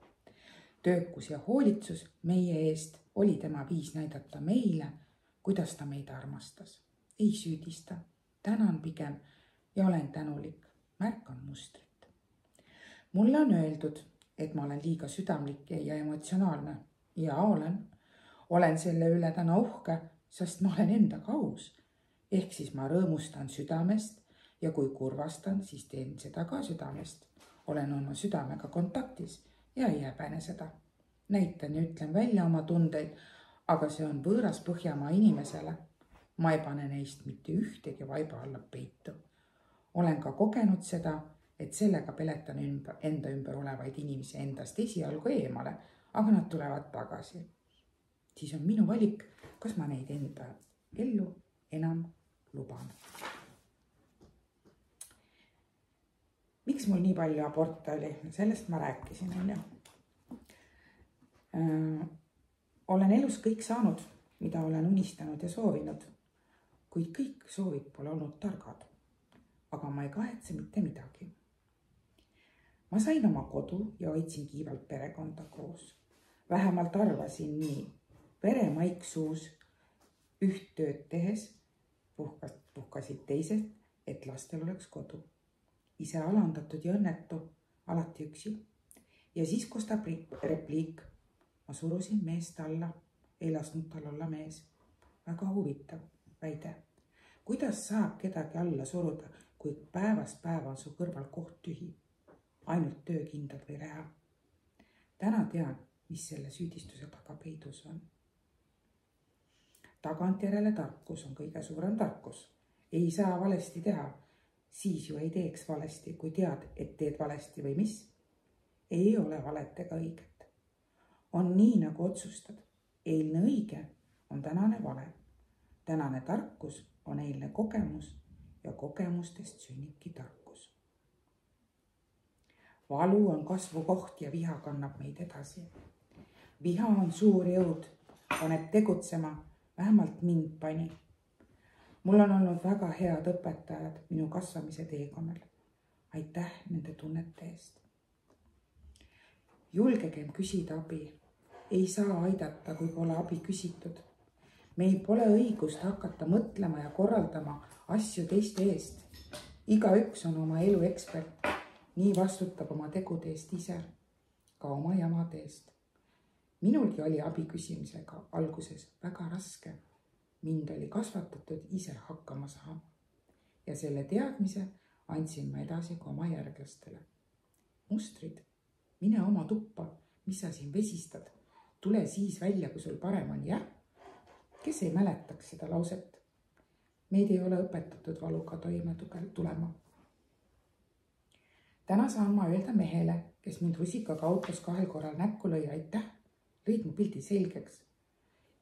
Speaker 1: Töökus ja hoolitsus meie eest oli tema viis näidata meile, kuidas ta meid armastas. Ei süüdista, tänan pigem ja olen tänulik, märkan mustrit. Mulle on öeldud, et ma olen liiga südamlik ja emotsionaalne ja olen selle üle täna uhke, sest ma olen endaga aus. Ehk siis ma rõõmustan südamest ja kui kurvastan, siis teen seda ka südamest. Olen oma südamega kontaktis ja ei häbene seda. Näitan ja ütlen välja oma tundeid, aga see on võõras Põhjamaa inimesele. Ma ei pane neist mitte ühtegi vaiba alla peitu. Olen ka kogenud seda, et sellega peletan enda ümber olevaid inimesi endast esialgu eemale, aga nad tulevad tagasi. Siis on minu valik, kas ma neid enda ellu enam luban. Miks mul nii palju aborte oli? Sellest ma rääkisin. Olen elus kõik saanud, mida olen unistanud ja soovinud, kuid kõik soovid pole olnud targad, aga ma ei kahetse mitte midagi. Ma sain oma kodu ja hoidsin kiivalt perekonda koos. Vähemalt arvasin nii. Pere maik suus, üht tööd tehes, puhkasid teised, et lastel oleks kodu. Ise alandatud ja õnnetu, alati üksi. Ja siis kostab repliik. Ma surusin meest alla, ei lasknud tal olla mees. Väga huvitav väide. Kuidas saab kedagi alla suruda, kui päevast päeva on su kõrval koht tühi? Ainult töökindad või reha. Täna tean, mis selle süüdistuse taga peidus on. Tagantjärele tarkus on kõige suurem tarkus. Ei saa valesti teha. Siis ju ei teeks valesti, kui tead, et teed valesti või mis. Ei ole valet ega õiget. On nii, nagu otsustad. Eilne õige on tänane vale. Tänane tarkus on eilne kogemus ja kogemustest sünnibki tarkus. Valu on kasvukoht ja viha kannab meid edasi. Viha on suur jõud, paneb tegutsema, vähemalt mind pani. Mul on olnud väga head õpetajad minu kasvamise teekonnal. Aitäh nende tunnete eest. Julgegem küsida abi. Ei saa aidata, kui pole abi küsitud. Meil pole õigust hakata mõtlema ja korraldama asju teiste eest. Igaüks on oma elu ekspert. Nii vastutab oma tegude eest ise, ka oma jamade eest. Minulgi oli abi küsimisega alguses väga raske. Mind oli kasvatatud ise hakkama saama. Ja selle teadmise andsin ma edasi ka oma järglastele. Mustrid, mine oma tuppa, mis sa siin vesistad. Tule siis välja, kui sul parem on, jah? Kes ei mäletaks seda lauset? Meid ei ole õpetatud valuga toime tulema. Täna saan ma öelda mehele, kes mind rusikaga autos 2 korral näkku lõi, aitäh, lõid mu pildi selgeks.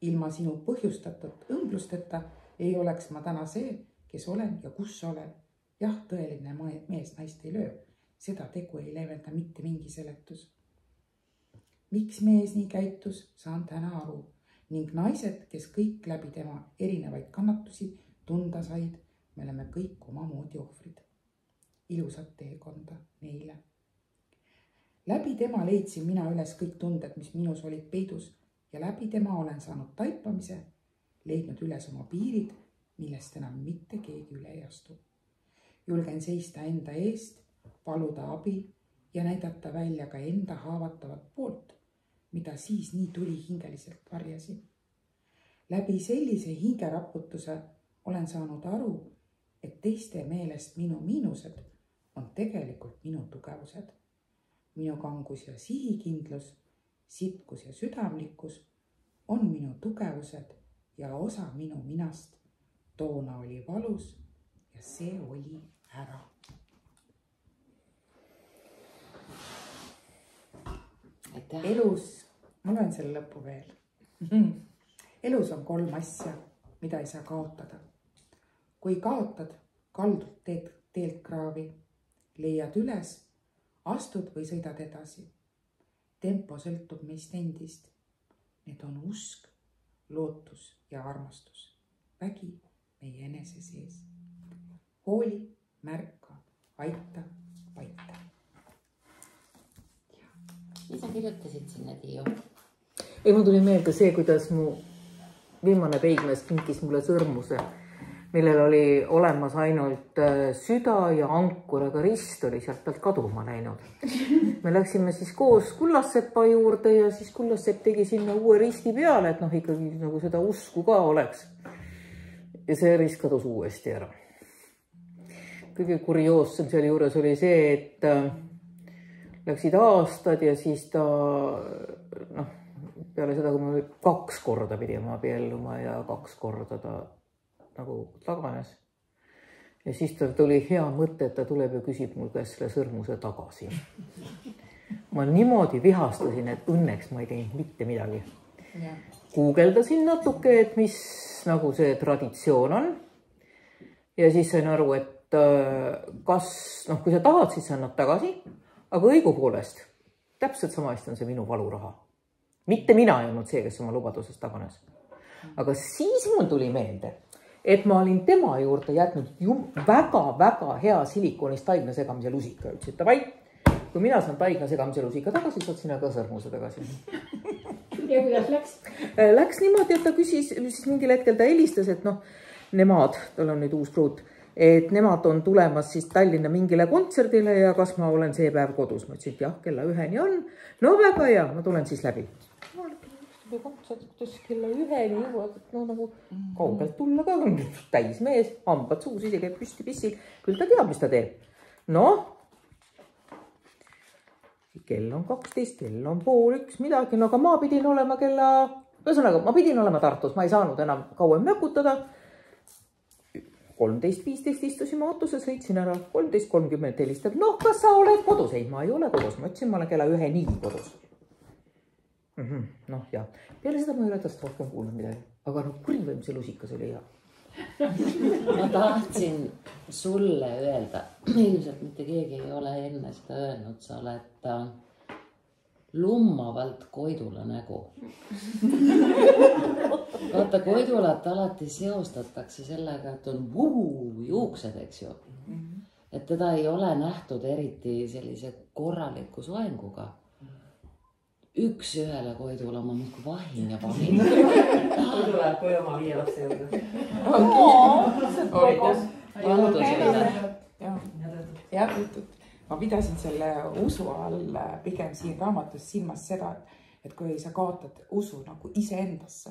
Speaker 1: Ilma sinu põhjustatud õmblusteta ei oleks ma täna see, kes olen ja kus olen. Jah, tõeline mees naist ei löö. Seda tegu ei leevenda mitte mingi seletus. Miks mees nii käitus, saan täna aru. Ning naised, kes kõik läbi tema erinevaid kannatusi tunda said, me oleme kõik omamoodi ohvrid. Ilusat teekonda neile. Läbi tema leidsin mina üles kõik tunded, mis minus olid peidus ja läbi tema olen saanud taipamise, leidnud üles oma piirid, millest enam mitte keegi üle ei astu. Julgen seista enda eest, paluda abi ja näidata välja ka enda haavatavat poolt, mida siis nii tulihingeliselt varjasin. Läbi sellise hingeraputuse olen saanud aru, et teiste meelest minu miinused on tegelikult minu tugevused. Minu kangus ja sihikindlus, sitkus ja südamlikkus on minu tugevused ja osa minu minast. Toona oli valus ja see oli ära. Elus, ma loen selle lõppu veel. Elus on 3 asja, mida ei saa kaotada. Kui kaotad, kaldud teelt kraavi, leiad üles, astud või sõidad edasi. Tempo sõltub meist endist. Need on usk, lootus ja armastus. Vägi meie enese sees. Hooli, märka, aita, paita.
Speaker 2: Mis sa kirjutasid sinna, Tiiu?
Speaker 3: Ei, mul tuli meelde see, kuidas mu viimane peigmees kinkis mulle sõrmuse, millel oli olemas ainult süda ja ankur, aga rist oli sealt pealt kaduma läinud. Me läksime siis koos Kullassepa juurde ja siis Kullassepp tegi sinna uue risti peale, et ikkagi nagu seda usku ka oleks. Ja see rist kadus uuesti ära. Kõige kurioossem selle juures oli see, et läksid aastad ja siis ta, peale seda, kui me 2 korda pidime abielluma ja 2 korda ta nagu taganes. Ja siis tal tuli hea mõte, et ta tuleb ja küsib mul käest selle sõrmuse tagasi. Ma niimoodi vihastasin, et õnneks ma ei teinud mitte midagi. Guugeldasin natuke, et mis nagu see traditsioon on. Ja siis sain aru, et kas, kui sa tahad, siis annad tagasi, aga õigupoolest täpselt sama hästi on see minu valuraha. Mitte mina ei olnud see, kes oma lubadusest taganes. Aga siis mul tuli meelde, et ma olin tema juurde jätnud väga-väga hea silikoonist taigna segamise lusika. Ütlesin, et davai, kui mina saan taigna segamise lusika tagasi, saad sina ka sõrmuse tagasi.
Speaker 5: Ja kuidas läks?
Speaker 3: Läks niimoodi, et ta küsis, siis mingil hetkel ta helistas, et nemad, tal on nüüd uus pruut, et nemad on tulemas siis Tallinna mingile kontserdile ja kas ma olen see päev kodus. Ma ütlesin, et jah, kella 1-ni on. No väga hea, ma tulen siis läbi. Kontsert kella 1-ni jõuad, nagu kaugelt tulla ka, täis mees, hambad suus, ise käib püsti pissil, küll ta teab, mis ta teeb. Kell on 12, kell on 12:30, midagi, aga ma pidin olema ma pidin olema Tartus, ma ei saanud enam kauem näkutada. 13:15 istusin ma autosse, sõitsin ära, 13:30 helistab. Kas sa oled kodus? Ei, ma ei ole kodus, ma ütlesin, ma olen kella 1-ni kodus. Ja peale seda ma ei ole tast rohkem kuulnud midagi, aga kurivõim see lusikas oli hea.
Speaker 2: Ma tahtsin sulle öelda, ilmselt mitte keegi ei ole enne seda öelnud, sa oled lummavalt Koidula nägu. Vaata, Koidulat alati seostatakse sellega, et on juuksed, eks ju. Et teda ei ole nähtud eriti sellise korraliku soenguga. Üks ühele Koidula, ma muidugi vahin ja vahin.
Speaker 7: Koidula läheb koju oma 5 lapse juurde.
Speaker 1: Jah, ma pidasin selle usu all pigem siin raamatus silmas seda, et kui sa kaotad usu nagu iseendasse,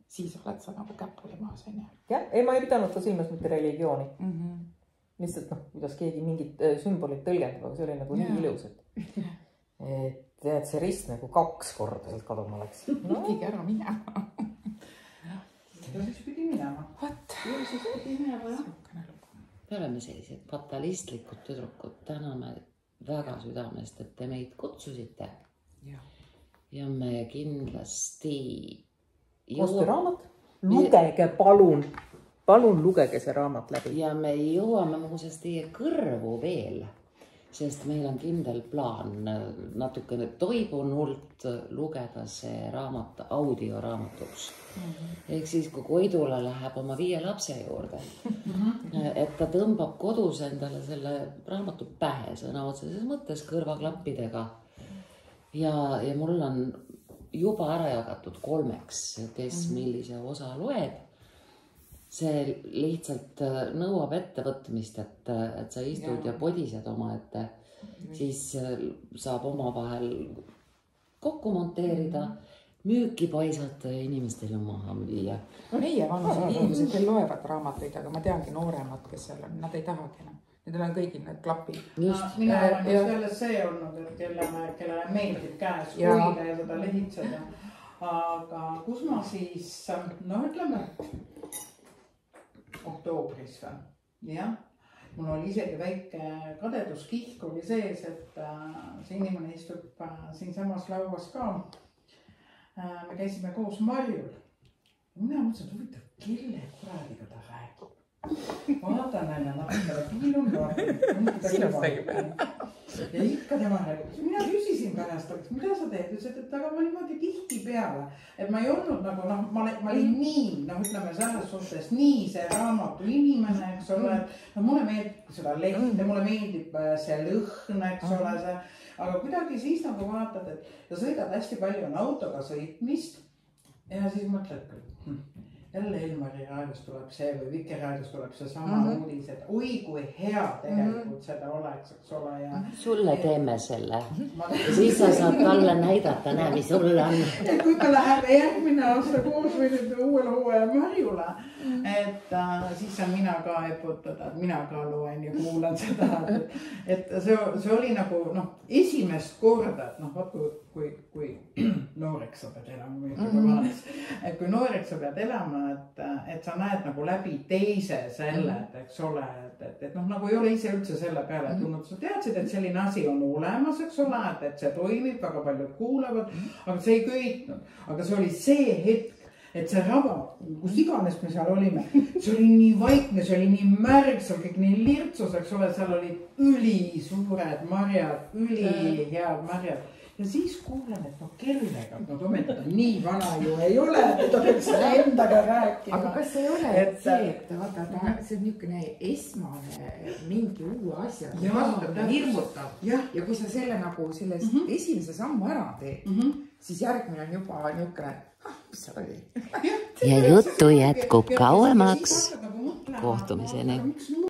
Speaker 1: siis oled sa nagu käpuli maas.
Speaker 3: Jah, ei, ma ei pidanud ka silmas mitte religiooni. Lihtsalt kuidas keegi mingit sümbolit tõlgendab, aga see oli nagu nii ilus, et tead, see rist nagu 2 korda sealt kaduma läks.
Speaker 1: Pidigi ära minema.
Speaker 4: Ta siis pidi minema.
Speaker 1: Vat.
Speaker 6: Siis pidi minema, jah.
Speaker 2: Me oleme sellised fatalistlikud tüdrukud. Täname väga südamest, et te meid kutsusite. Ja me kindlasti...
Speaker 3: Koostöö raamat. Lugege, palun. Palun lugege see raamat läbi.
Speaker 2: Ja me jõuame muuseas teie kõrvu veel, sest meil on kindel plaan natukene toibunult lugeda see raamat audioraamatuks. Ehk siis, kui Koidula läheb oma 5 lapse juurde, et ta tõmbab kodus endale selle raamatu pähe sõna otseses mõttes kõrvaklappidega. Ja mul on juba ära jagatud 3, kes millise osa loeb. See lihtsalt nõuab ettevõtmist, et sa istud ja podised oma ette, siis saab oma vahel kokku monteerida, müüki paisata ja inimestele maha müüa.
Speaker 1: Meie vanused inimesed veel loevad raamatuid, aga ma teangi nooremad, kes seal on, nad ei tahagi enam. Nendel on kõigil need klapid.
Speaker 4: Mina olen just jälle see olnud, et kellele meeldib käes hoida ja seda lehitseda. Aga kus ma siis, ütleme, oktoobris või, jah. Mul oli isegi väike kadeduskihk oli sees, et see inimene istub siin samas lauas ka. Me käisime koos Marjul. Mina mõtlesin, et huvitav, kelle kuradiga ta räägib. Vaatan enne natukene, piilun Marjul. Ja ikka tema räägib. Mina küsisin pärast, mida sa teed? Ütlesid, et aga ma niimoodi tihti peale. Et ma ei olnud nagu, ma olin nii, ütleme selles suhtes, nii see raamatu inimene, eks ole. Mulle meeldib seda lehte, mulle meeldib see lõhn, eks ole. Aga kuidagi siis nagu vaatad, et sa sõidad hästi palju on autoga sõitmist. Ja siis mõtled, jälle Elmari raadios tuleb see või Vike raadios tuleb see sama uudis, et oi kui hea tegelikult seda oleks, eks ole.
Speaker 2: Sulle teeme selle. Siis sa saad talle näidata, näe, mis sulle on.
Speaker 4: Et kui me läheme järgmine aasta koos või nüüd uuel hooajal Marjule, et siis saan mina ka eputada, et mina ka loen ja kuulan seda. Et see oli nagu esimest korda, et kui nooreks sa pead elama, et kui nooreks sa pead elama, et sa näed nagu läbi teise selle, eks ole, et nagu ei ole ise üldse selle peale tulnud. Sa teadsid, et selline asi on olemas, eks ole, et see toimib, väga paljud kuulavad, aga see ei köitnud. Aga see oli see hetk, et see raba, kus iganes me seal olime, see oli nii vaikne, see oli nii märg, see oli kõik nii lirtsus, eks ole, seal olid ülisuured marjad, ülihead marjad. Ja siis kuulen, et kellega, ometi nii vana ju ei ole, et ta peaks endaga rääkima.
Speaker 1: Aga kas ei ole see, et vaata, see on niisugune esmane mingi uue asja, hirmutav. Ja kui sa selle nagu selles esimese sammu ära teed, siis järgmine on juba niisugune, mis seal oli.
Speaker 2: Ja juttu jätkub kauemaks. Kohtumiseni.